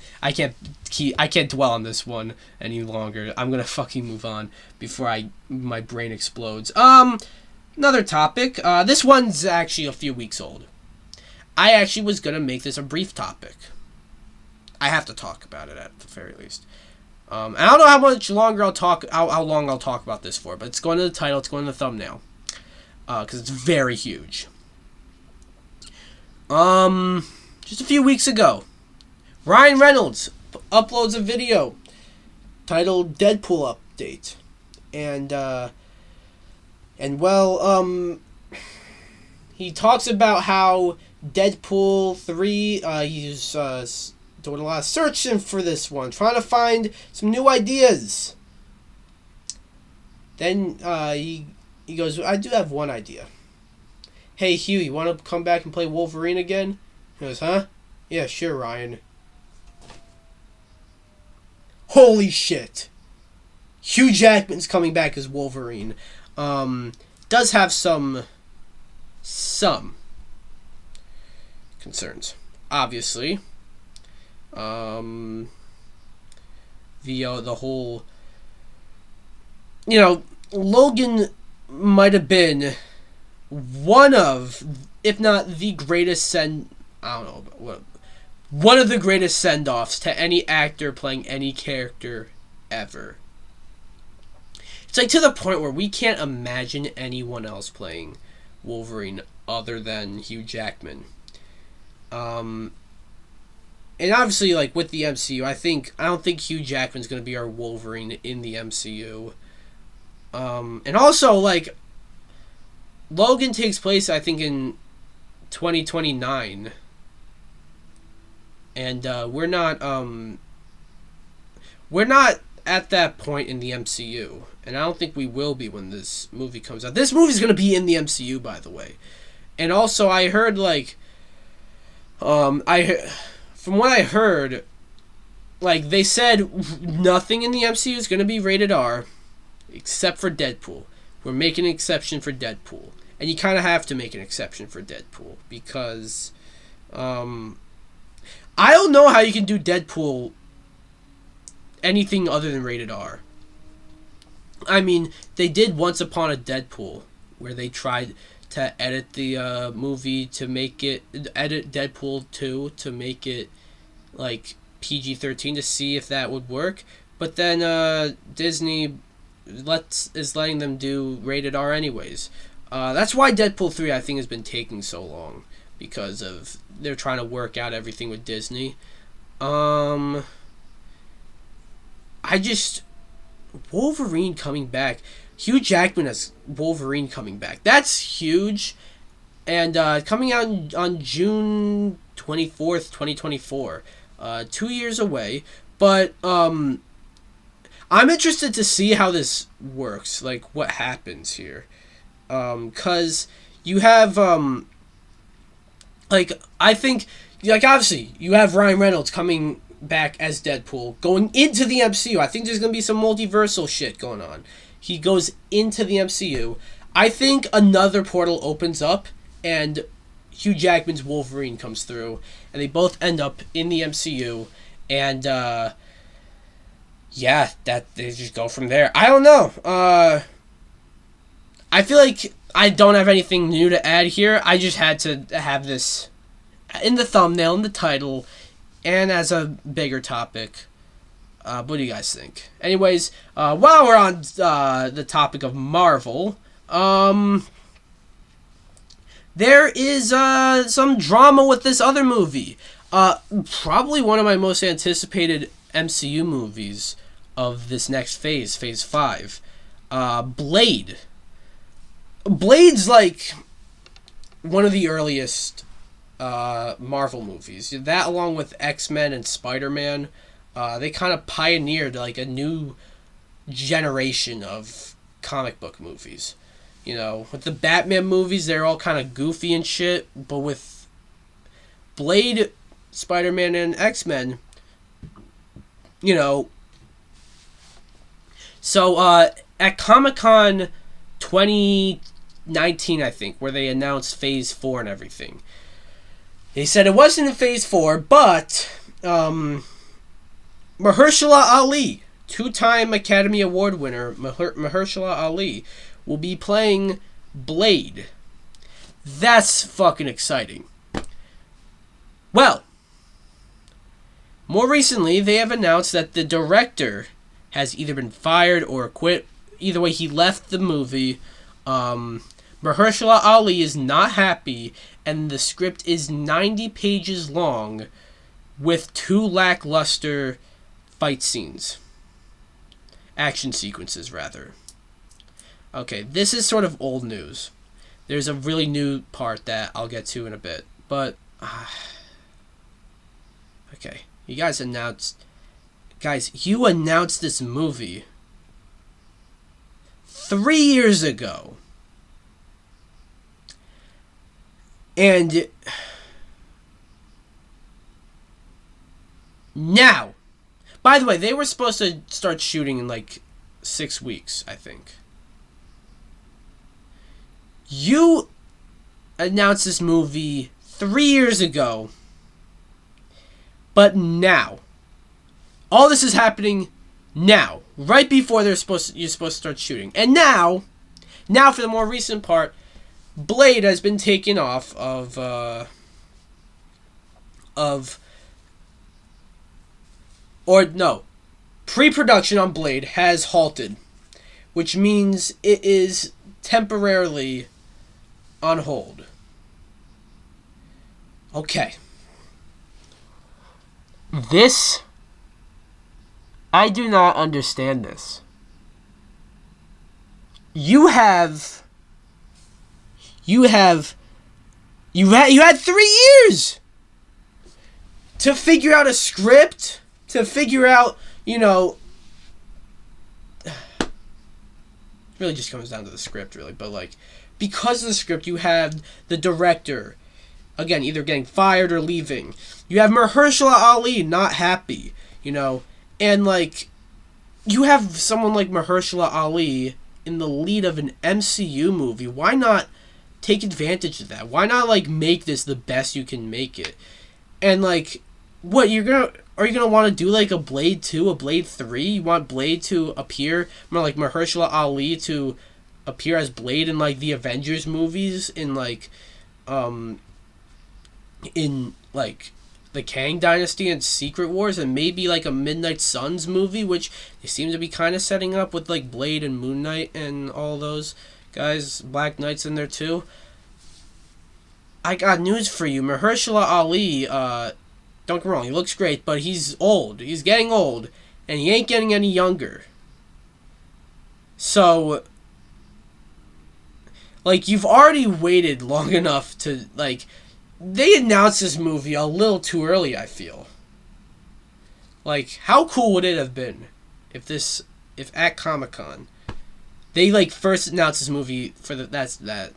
dwell on this one any longer. I'm gonna fucking move on before my brain explodes. Another topic. This one's actually a few weeks old. I actually was gonna make this a brief topic. I have to talk about it at the very least. I don't know how much longer I'll talk. How long I'll talk about this for, but it's going to the title. It's going to the thumbnail. Because it's very huge. Just a few weeks ago, Ryan Reynolds uploads a video titled Deadpool Update. He talks about how Deadpool 3, he's doing a lot of searching for this one, trying to find some new ideas. Then he goes, I do have one idea. Hey, Hugh, you want to come back and play Wolverine again? He goes, huh? Yeah, sure, Ryan. Holy shit. Hugh Jackman's coming back as Wolverine. Does have some concerns. Obviously. The whole... Logan might have been one of, if not the greatest one of the greatest send-offs to any actor playing any character ever. It's like to the point where we can't imagine anyone else playing Wolverine other than Hugh Jackman. And obviously, like, with the MCU, I don't think Hugh Jackman's going to be our Wolverine in the MCU. And also, like, Logan takes place, I think, in 2029. And we're not at that point in the MCU. And I don't think we will be when this movie comes out. This movie's going to be in the MCU, by the way. And also, I heard, like, from what I heard, like, they said nothing in the MCU is going to be rated R, except for Deadpool. We're making an exception for Deadpool. And you kind of have to make an exception for Deadpool, because, I don't know how you can do Deadpool anything other than rated R. I mean, they did Once Upon a Deadpool, where they tried to edit the movie to make it, edit Deadpool 2 to make it, like, PG-13 to see if that would work. But then Disney is letting them do rated R anyways. That's why Deadpool 3, I think, has been taking so long, because of they're trying to work out everything with Disney. Wolverine coming back. Hugh Jackman as Wolverine coming back. That's huge. And coming out on June 24th, 2024. 2 years away. But I'm interested to see how this works. Like, what happens here. Because you have... I think... Like, obviously, you have Ryan Reynolds coming back as Deadpool, going into the MCU. I think there's going to be some multiversal shit going on. He goes into the MCU. I think another portal opens up, and Hugh Jackman's Wolverine comes through, and they both end up in the MCU, and, yeah, that they just go from there. I don't know. I feel like I don't have anything new to add here. I just had to have this in the thumbnail, in the title, and as a bigger topic. What do you guys think? Anyways, while we're on the topic of Marvel, there is some drama with this other movie. Probably one of my most anticipated MCU movies of this next phase, Phase 5. Blade. Blade's like one of the earliest Marvel movies. That, along with X-Men and Spider-Man, they kind of pioneered like a new generation of comic book movies. You know, with the Batman movies, they're all kind of goofy and shit, but with Blade, Spider-Man, and X-Men, you know. So, at Comic-Con 2019, I think, where they announced Phase 4 and everything, they said it wasn't in Phase 4, but Mahershala Ali, two-time Academy Award winner Mahershala Ali, will be playing Blade. That's fucking exciting. Well, more recently, they have announced that the director has either been fired or quit. Either way, he left the movie. Mahershala Ali is not happy, and the script is 90 pages long with 2 lackluster fight scenes. Action sequences, rather. Okay, this is sort of old news. There's a really new part that I'll get to in a bit. But, okay, you guys announced... Guys, you announced this movie 3 years ago. And... now! By the way, they were supposed to start shooting in like 6 weeks, I think. You announced this movie 3 years ago, but now. All this is happening now, right before you're supposed to start shooting. And now for the more recent part, Blade has been taken off of pre-production on Blade has halted, which means it is temporarily on hold. Okay. I do not understand this. You had 3 years to figure out a script, to figure out, you know, it really just comes down to the script, really, but like, because of the script, you have the director, again, either getting fired or leaving. You have Mahershala Ali not happy, you know, and like, you have someone like Mahershala Ali in the lead of an MCU movie. Why not take advantage of that? Why not like make this the best you can make it? And like, what are you gonna want to do like a Blade 2, a Blade 3? You want Blade to appear more like Mahershala Ali to appear as Blade in like the Avengers movies, in like the Kang Dynasty and Secret Wars, and maybe like a Midnight Suns movie, which they seem to be kind of setting up with like Blade and Moon Knight and all those guys. Black Knight's in there too. I got news for you. Mahershala Ali, don't get me wrong, he looks great, but he's old. He's getting old, and he ain't getting any younger. So, like, you've already waited long enough to, like, they announced this movie a little too early, I feel. Like, how cool would it have been if at Comic-Con, they, like, first announced this movie for that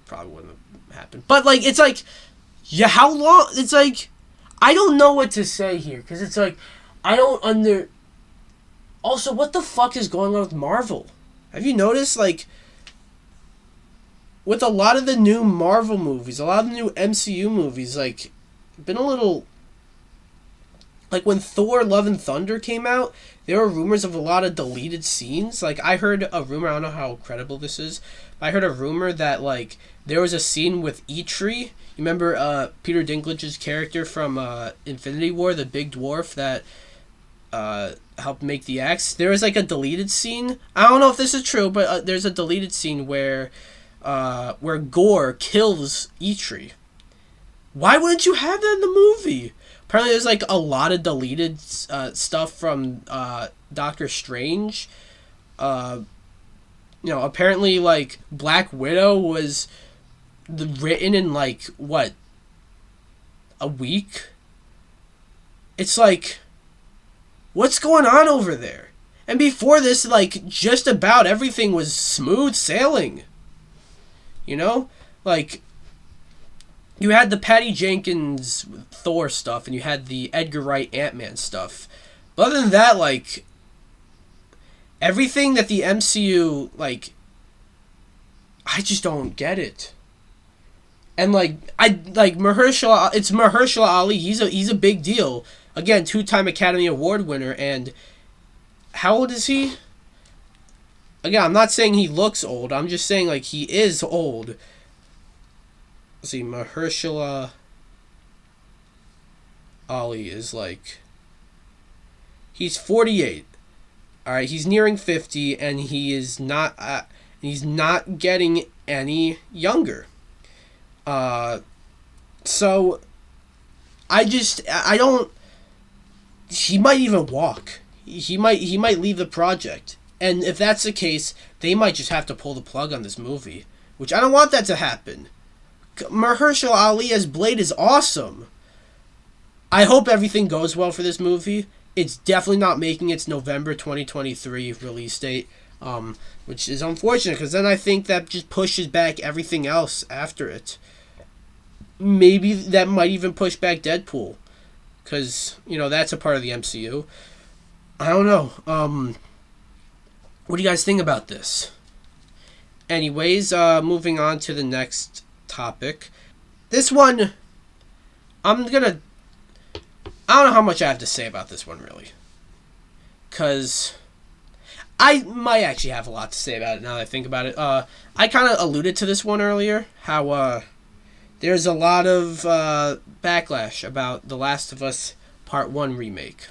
probably wouldn't have happened. But, like, it's like, yeah, how long, it's like, I don't know what to say here, because it's like, also, what the fuck is going on with Marvel? Have you noticed, like, with a lot of the new Marvel movies, a lot of the new MCU movies, like, been a little, like, when Thor Love and Thunder came out, there were rumors of a lot of deleted scenes. Like, I heard a rumor, I don't know how credible this is, but I heard a rumor that, like, there was a scene with Eitri. You remember Peter Dinklage's character from Infinity War, the big dwarf that helped make the axe? There was, like, a deleted scene. I don't know if this is true, but there's a deleted scene where Gore kills Eitri Why wouldn't you have that in the movie? Apparently there's like a lot of deleted stuff from Doctor Strange. Apparently like Black Widow was written in like, what, a week? It's like, what's going on over there? And before this, like, just about everything was smooth sailing. Like, you had the Patty Jenkins Thor stuff, and you had the Edgar Wright Ant-Man stuff. But other than that, like, everything that the MCU, like, I just don't get it. And Mahershala Ali. He's a big deal. Again, 2-time Academy Award winner. And how old is he? Again, I'm not saying he looks old. I'm just saying like he is old. Let's see, Mahershala Ali is like, he's 48. All right, he's nearing 50, and he is not. He's not getting any younger. So I don't. He might even walk. He might leave the project, and if that's the case, they might just have to pull the plug on this movie, which I don't want that to happen. Mahershala Ali as Blade is awesome. I hope everything goes well for this movie. It's definitely not making its November 2023 release date, which is unfortunate, because then I think that just pushes back everything else after it. Maybe that might even push back Deadpool, because, that's a part of the MCU. I don't know. What do you guys think about this? Anyways, moving on to the next topic. This one, I don't know how much I have to say about this one, really. Because I might actually have a lot to say about it now that I think about it. I kind of alluded to this one earlier, how there's a lot of backlash about The Last of Us Part 1 remake.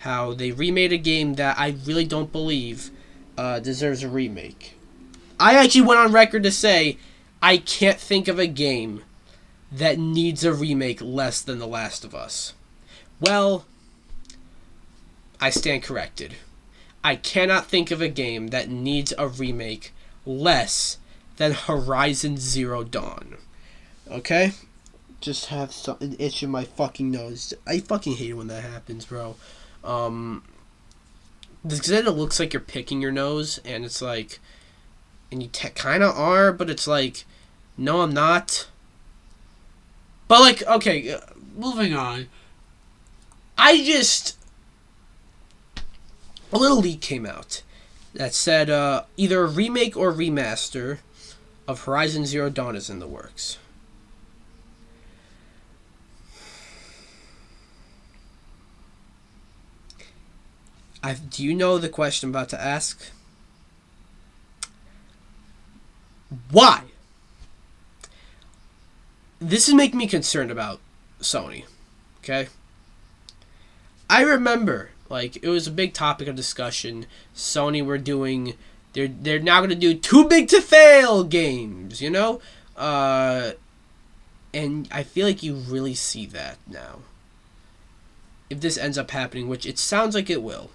How they remade a game that I really don't believe deserves a remake. I actually went on record to say I can't think of a game that needs a remake less than The Last of Us. Well, I stand corrected. I cannot think of a game that needs a remake less than Horizon Zero Dawn. Okay? Just have something itch in my fucking nose. I fucking hate it when that happens, bro. Because then it looks like you're picking your nose, and it's like, and you kind of are, but it's like, no, I'm not. But like, okay, moving on. A little leak came out that said either a remake or remaster of Horizon Zero Dawn is in the works. Do you know the question I'm about to ask? Why? This is making me concerned about Sony. Okay? I remember, like, it was a big topic of discussion. Sony were doing, they're now going to do too big to fail games, And I feel like you really see that now. If this ends up happening, which it sounds like it will.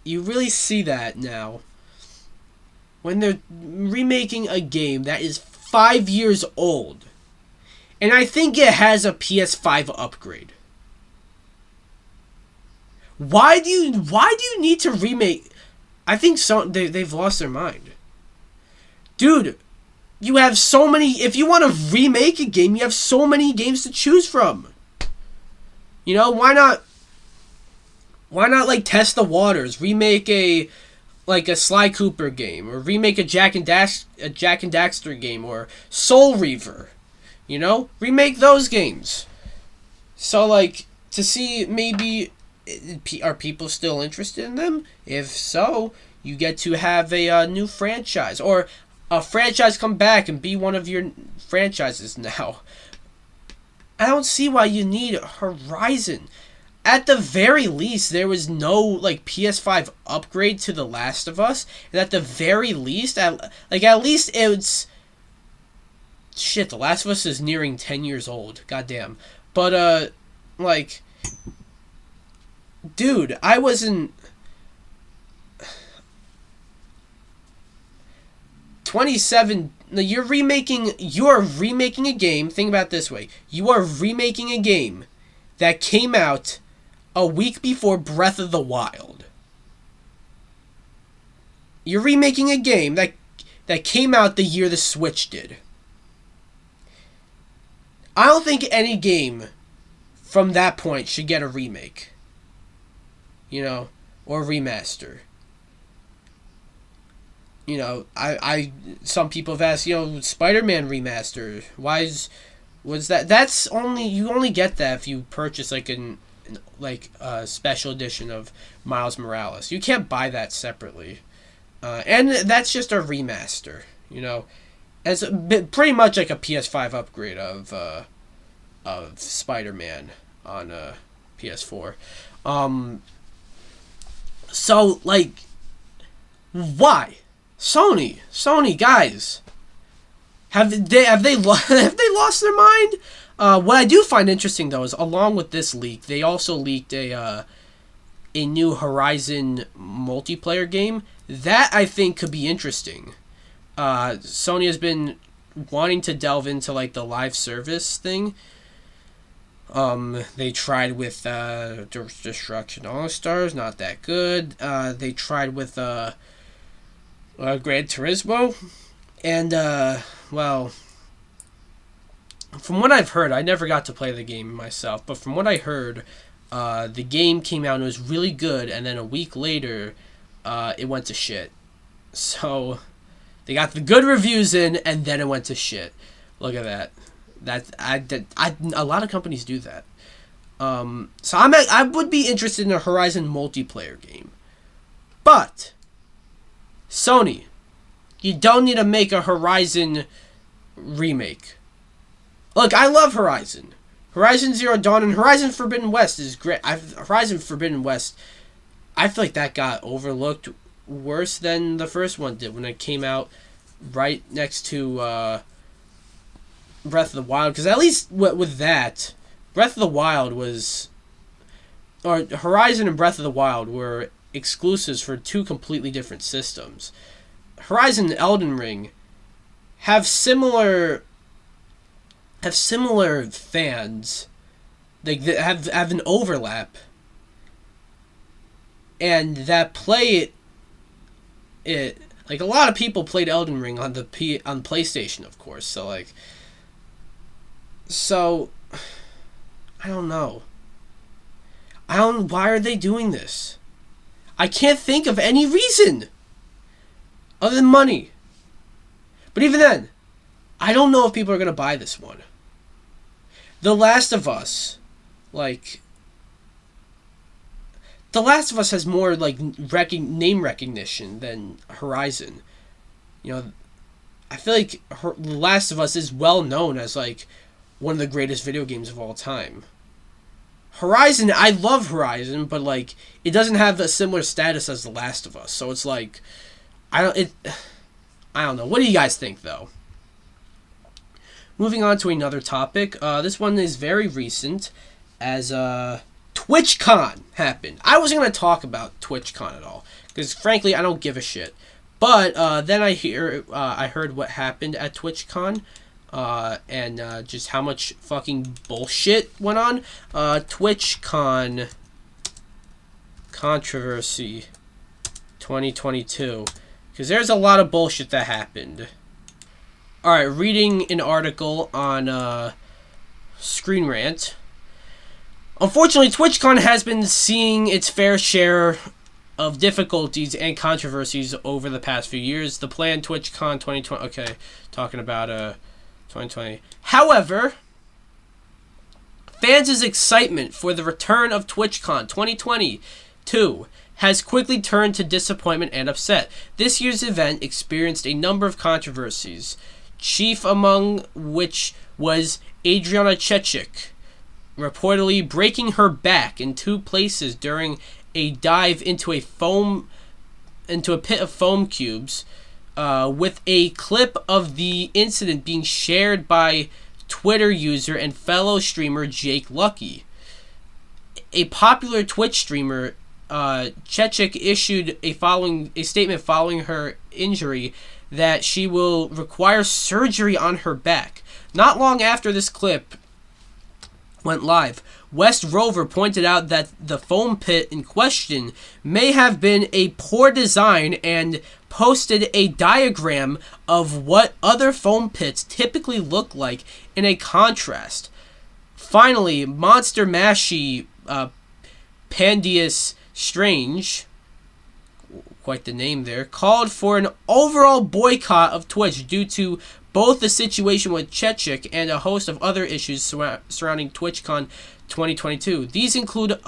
You really see that now. When they're remaking a game that is 5 years old. And I think it has a PS5 upgrade. Why do you need to remake? I think they've lost their mind. Dude, you have so many. If you want to remake a game, you have so many games to choose from. Why not? Why not like test the waters? Remake a Sly Cooper game, or remake a Jack and Daxter game, or Soul Reaver. Remake those games. So like, to see maybe, are people still interested in them? If so, you get to have a new franchise, or a franchise come back and be one of your franchises now. I don't see why you need Horizon. At the very least, there was no like PS5 upgrade to The Last of Us, and at the very least, at least shit, The Last of Us is nearing 10 years old. Goddamn. But, like, dude, I wasn't... 27... You're remaking a game. Think about it this way. You are remaking a game that came out a week before Breath of the Wild. You're remaking a game that came out the year the Switch did. I don't think any game from that point should get a remake. You know, or remaster. You know, some people have asked, you know, Spider-Man remaster. Was that? That's only, you only get that if you purchase like a special edition of Miles Morales. You can't buy that separately, and that's just a remaster. You know, as pretty much like a PS5 upgrade of Spider-Man on PS4. So like, why? Sony, guys, have they lost their mind? What I do find interesting though is, along with this leak, they also leaked a new Horizon multiplayer game that I think could be interesting. Sony has been wanting to delve into like the live service thing. They tried with Destruction All Stars, not that good. They tried with Gran Turismo, and well, from what I've heard, I never got to play the game myself, but from what I heard, the game came out and it was really good, and then a week later, it went to shit. So they got the good reviews in, and then it went to shit. Look at that. A lot of companies do that. So I would be interested in a Horizon multiplayer game, but Sony, you don't need to make a Horizon remake. Look, I love Horizon. Horizon Zero Dawn and Horizon Forbidden West is great. Horizon Forbidden West, I feel like that got overlooked worse than the first one did when it came out right next to Breath of the Wild. Because at least with that, Breath of the Wild was... Or Horizon and Breath of the Wild were exclusives for two completely different systems. Horizon and Elden Ring have similar fans. Like, they have an overlap, and that play it like, a lot of people played Elden Ring on PlayStation, of course. So I don't know. Why are they doing this? I can't think of any reason other than money. But even then, I don't know if people are going to buy this one. The Last of Us, The Last of Us has more, name recognition than Horizon. You know, I feel like The Last of Us is well known as, one of the greatest video games of all time. Horizon, I love Horizon, but, it doesn't have a similar status as The Last of Us. So it's I don't know. What do you guys think, though? Moving on to another topic. This one is very recent, as TwitchCon happened. I wasn't going to talk about TwitchCon at all, because frankly, I don't give a shit. But then I heard what happened at TwitchCon, and just how much fucking bullshit went on. TwitchCon controversy 2022. Because there's a lot of bullshit that happened. Alright, reading an article on Screen Rant. Unfortunately, TwitchCon has been seeing its fair share of difficulties and controversies over the past few years. The planned TwitchCon 2020... Okay, talking about 2020. However, fans' excitement for the return of TwitchCon 2022 has quickly turned to disappointment and upset. This year's event experienced a number of controversies, chief among which was Adriana Chechik reportedly breaking her back in 2 places during a dive into a pit of foam cubes. with a clip of the incident being shared by Twitter user and fellow streamer Jake Lucky. A popular Twitch streamer, Chechik, issued a statement following her injury that she will require surgery on her back. Not long after this clip went live, West Rover pointed out that the foam pit in question may have been a poor design and posted a diagram of what other foam pits typically look like in a contrast. Finally, Monster Mashy Pandius Strange, quite the name there, called for an overall boycott of Twitch due to both the situation with Chechik and a host of other issues surrounding TwitchCon 2022. These include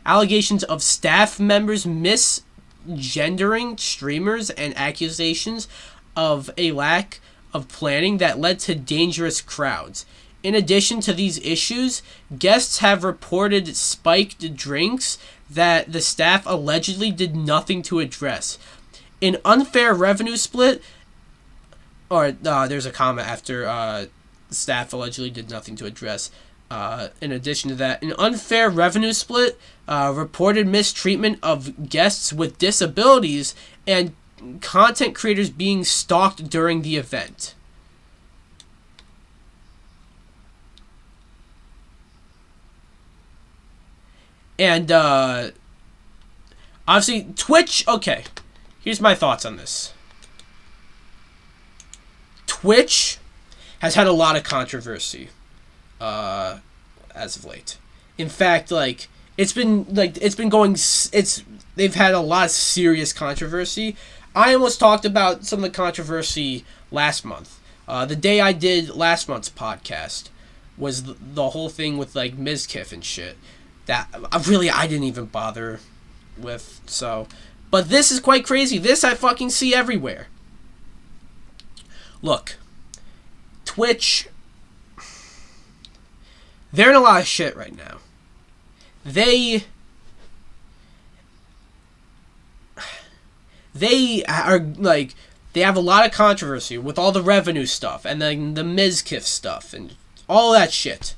allegations of staff members misgendering streamers and accusations of a lack of planning that led to dangerous crowds. In addition to these issues, guests have reported spiked drinks that the staff allegedly did nothing to address. An unfair revenue split, there's a comment after staff allegedly did nothing to address. In addition to that, an unfair revenue split, reported mistreatment of guests with disabilities, and content creators being stalked during the event. And, obviously, Twitch, okay, here's my thoughts on this. Twitch has had a lot of controversy, as of late. In fact, they've had a lot of serious controversy. I almost talked about some of the controversy last month. The day I did last month's podcast was the whole thing with, Mizkif and shit. That I didn't even bother with, so. But this is quite crazy. This I fucking see everywhere. Look, Twitch, they're in a lot of shit right now. They are, they have a lot of controversy with all the revenue stuff, and then the Mizkif stuff, and all that shit.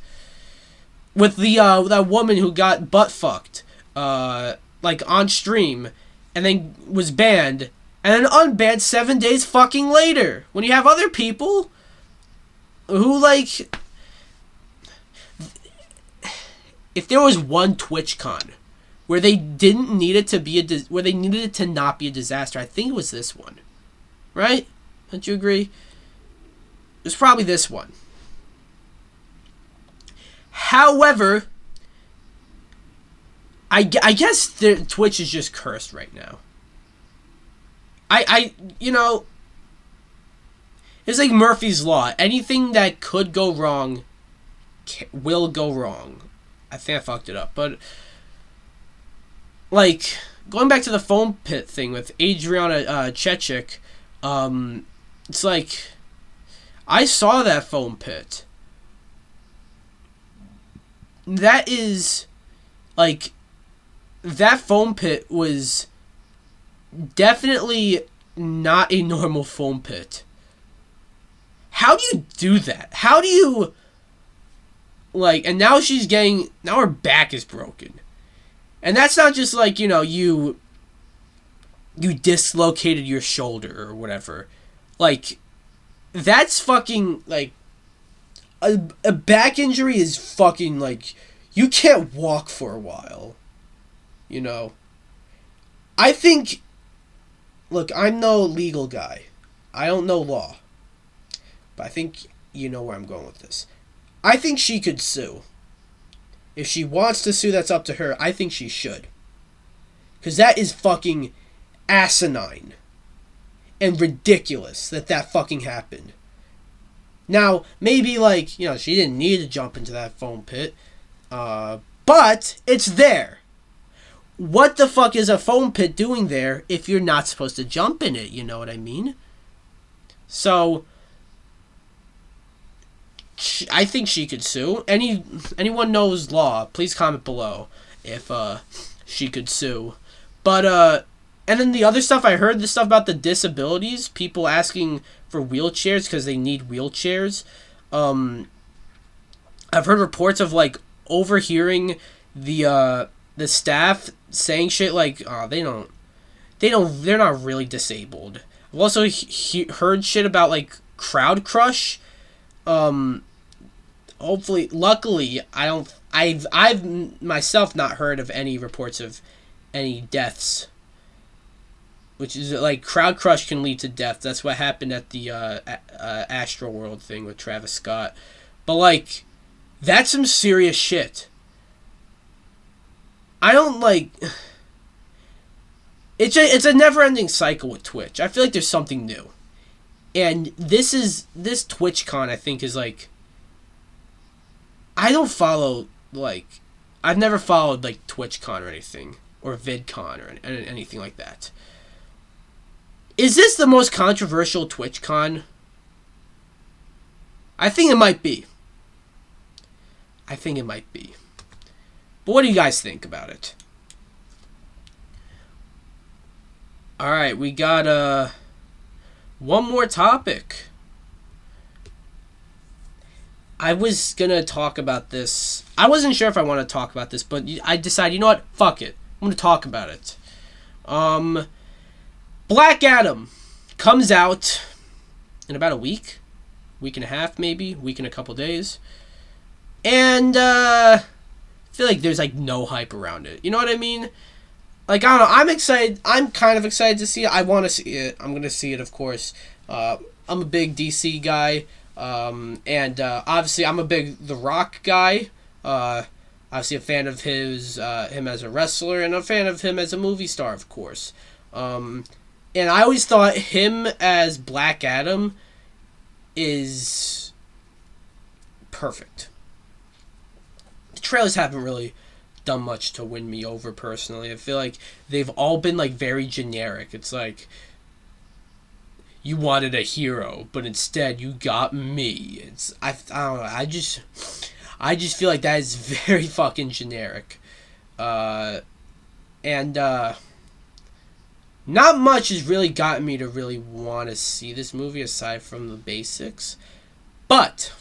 With that woman who got butt fucked, on stream, and then was banned, and then unbanned 7 days fucking later. When you have other people who, if there was one TwitchCon where they didn't need it to be where they needed it to not be a disaster, I think it was this one. Right? Don't you agree? It was probably this one. However, I guess Twitch is just cursed right now. It's like Murphy's Law. Anything that could go wrong will go wrong. I think I fucked it up. But, going back to the foam pit thing with Adriana Chechik, it's I saw that foam pit. That is, that foam pit was definitely not a normal foam pit. How do you do that? How do you, and now now her back is broken. And that's not just you dislocated your shoulder or whatever. That's fucking, a back injury is fucking, you can't walk for a while. I think, look, I'm no legal guy. I don't know law. But I think you know where I'm going with this. I think she could sue. If she wants to sue, that's up to her. I think she should. Because that is fucking asinine. And ridiculous that fucking happened. Now, maybe, she didn't need to jump into that foam pit. But it's there. What the fuck is a foam pit doing there if you're not supposed to jump in it? You know what I mean? So, I think she could sue. Anyone knows law, please comment below if she could sue. But And then the other stuff, I heard the stuff about the disabilities, people asking for wheelchairs because they need wheelchairs. I've heard reports of, like, overhearing the staff saying shit like, oh, they're not really disabled. I've also heard shit about, like, crowd crush. Hopefully, luckily, I've myself not heard of any reports of any deaths. Which is, like, crowd crush can lead to death. That's what happened at the Astroworld thing with Travis Scott. But, like, that's some serious shit. I don't, like... It's a never-ending cycle with Twitch. I feel like there's something new. And this TwitchCon, I think, is, like... I don't follow, like... I've never followed, like, TwitchCon or anything. Or VidCon or anything like that. Is this the most controversial TwitchCon? I think it might be. But what do you guys think about it? Alright, we got one more topic. I was gonna talk about this. I wasn't sure if I want to talk about this, but I decided, you know what? Fuck it. I'm gonna talk about it. Black Adam comes out in about a week and a half, maybe, week and a couple days. And I feel like there's, like, no hype around it. You know what I mean? Like, I don't know. I'm excited. I'm kind of excited to see it. I want to see it. I'm going to see it, of course. I'm a big DC guy. And obviously, I'm a big The Rock guy. Obviously, a fan of him as a wrestler, and a fan of him as a movie star, of course. And I always thought him as Black Adam is perfect. The trailers haven't really done much to win me over personally. I feel like they've all been, like, very generic. It's like, you wanted a hero, but instead you got me. I don't know. I just feel like that is very fucking generic. Not much has really gotten me to really want to see this movie aside from the basics. But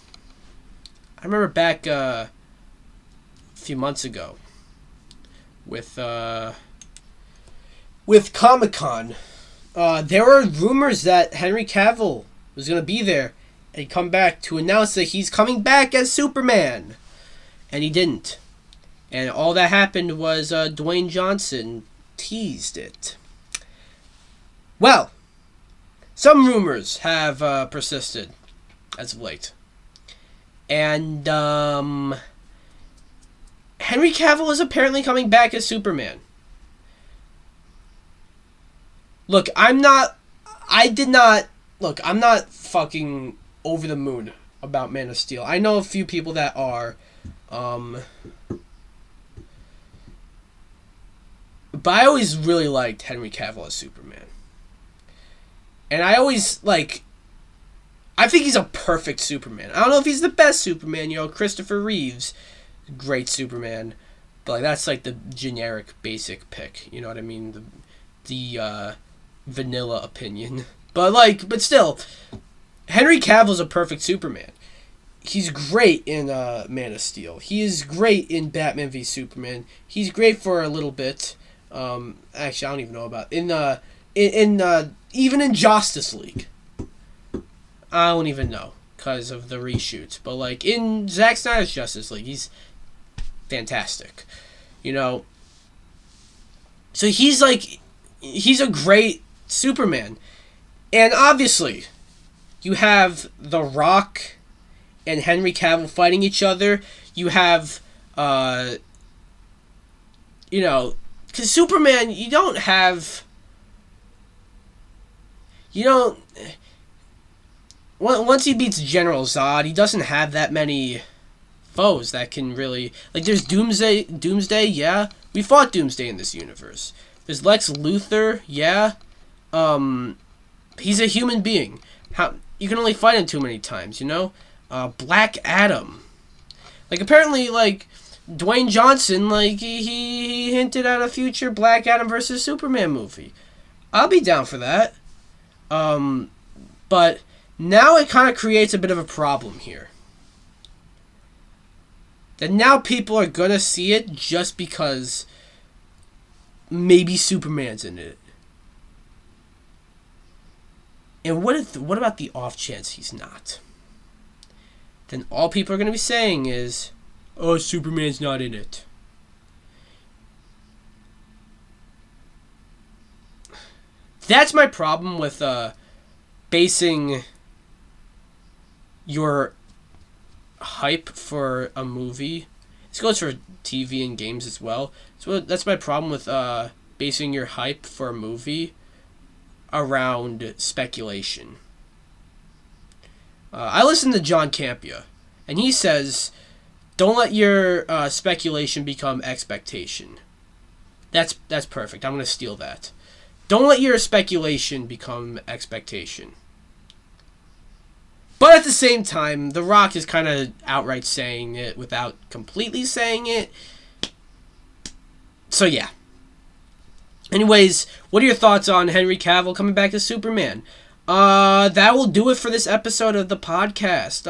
I remember back a few months ago with Comic-Con, there were rumors that Henry Cavill was going to be there and come back to announce that he's coming back as Superman. And he didn't. And all that happened was Dwayne Johnson teased it. Well, some rumors have persisted as of late. And Henry Cavill is apparently coming back as Superman. Look, I'm not fucking over the moon about Man of Steel. I know a few people that are. But I always really liked Henry Cavill as Superman. And I always, like, I think he's a perfect Superman. I don't know if he's the best Superman, you know, Christopher Reeves, great Superman. But, like, that's, like, the generic, basic pick, you know what I mean? The vanilla opinion. But still, Henry Cavill's a perfect Superman. He's great in Man of Steel. He is great in Batman v Superman. He's great for a little bit. Actually, I don't even know about even in Justice League. I don't even know because of the reshoots. But, like, in Zack Snyder's Justice League, he's fantastic. You know? So he's a great Superman. And obviously, you have The Rock and Henry Cavill fighting each other. You have, you know, because Superman, once he beats General Zod, he doesn't have that many foes that can really, like, there's Doomsday, yeah, we fought Doomsday in this universe. There's Lex Luthor, yeah, he's a human being. You can only fight him too many times, you know? Black Adam. Like, apparently, like, Dwayne Johnson, like, he hinted at a future Black Adam versus Superman movie. I'll be down for that. But now it kind of creates a bit of a problem here. That now people are gonna see it just because maybe Superman's in it. And what about the off chance he's not? Then all people are gonna be saying is, "Oh, Superman's not in it." That's my problem with basing your hype for a movie. This goes for TV and games as well. So that's my problem with basing your hype for a movie around speculation. I listen to John Campia, and he says, "Don't let your speculation become expectation." That's perfect. I'm gonna steal that. Don't let your speculation become expectation. But at the same time, The Rock is kind of outright saying it without completely saying it. So yeah. Anyways, what are your thoughts on Henry Cavill coming back as Superman? That will do it for this episode of the podcast.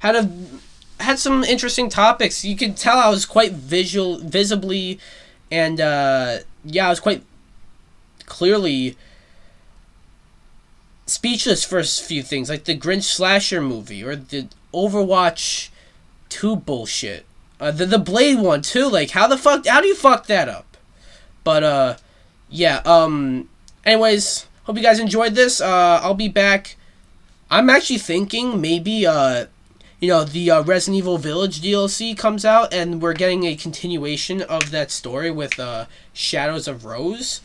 Had some interesting topics. You could tell I was quite visibly, and I was quite clearly speechless for a few things, like the Grinch slasher movie or the Overwatch 2 bullshit. The Blade one too. Like, how do you fuck that up? But anyways, hope you guys enjoyed this. I'll be back. I'm actually thinking maybe the Resident Evil Village DLC comes out and we're getting a continuation of that story with Shadows of Rose.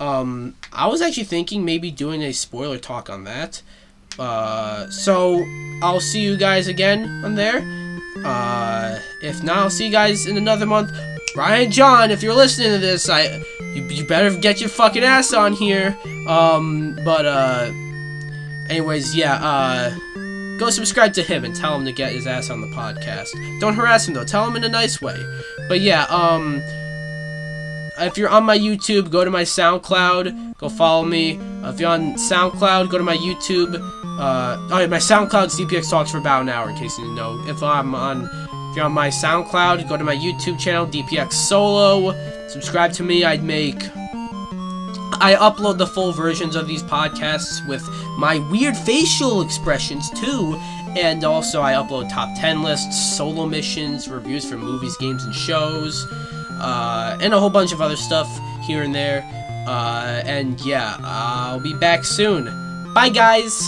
I was actually thinking maybe doing a spoiler talk on that. So I'll see you guys again on there. If not, I'll see you guys in another month. Ryan John, if you're listening to this, you better get your fucking ass on here. Anyways, go subscribe to him and tell him to get his ass on the podcast. Don't harass him though. Tell him in a nice way. But if you're on my YouTube, go to my SoundCloud. Go follow me. If you're on SoundCloud, go to my YouTube. My SoundCloud's DPX Talks for about an hour, in case you didn't know. If you're on my SoundCloud, go to my YouTube channel, DPX Solo. Subscribe to me. I upload the full versions of these podcasts with my weird facial expressions too. And also I upload top 10 lists, solo missions, reviews for movies, games, and shows. And a whole bunch of other stuff here and there. I'll be back soon. Bye, guys!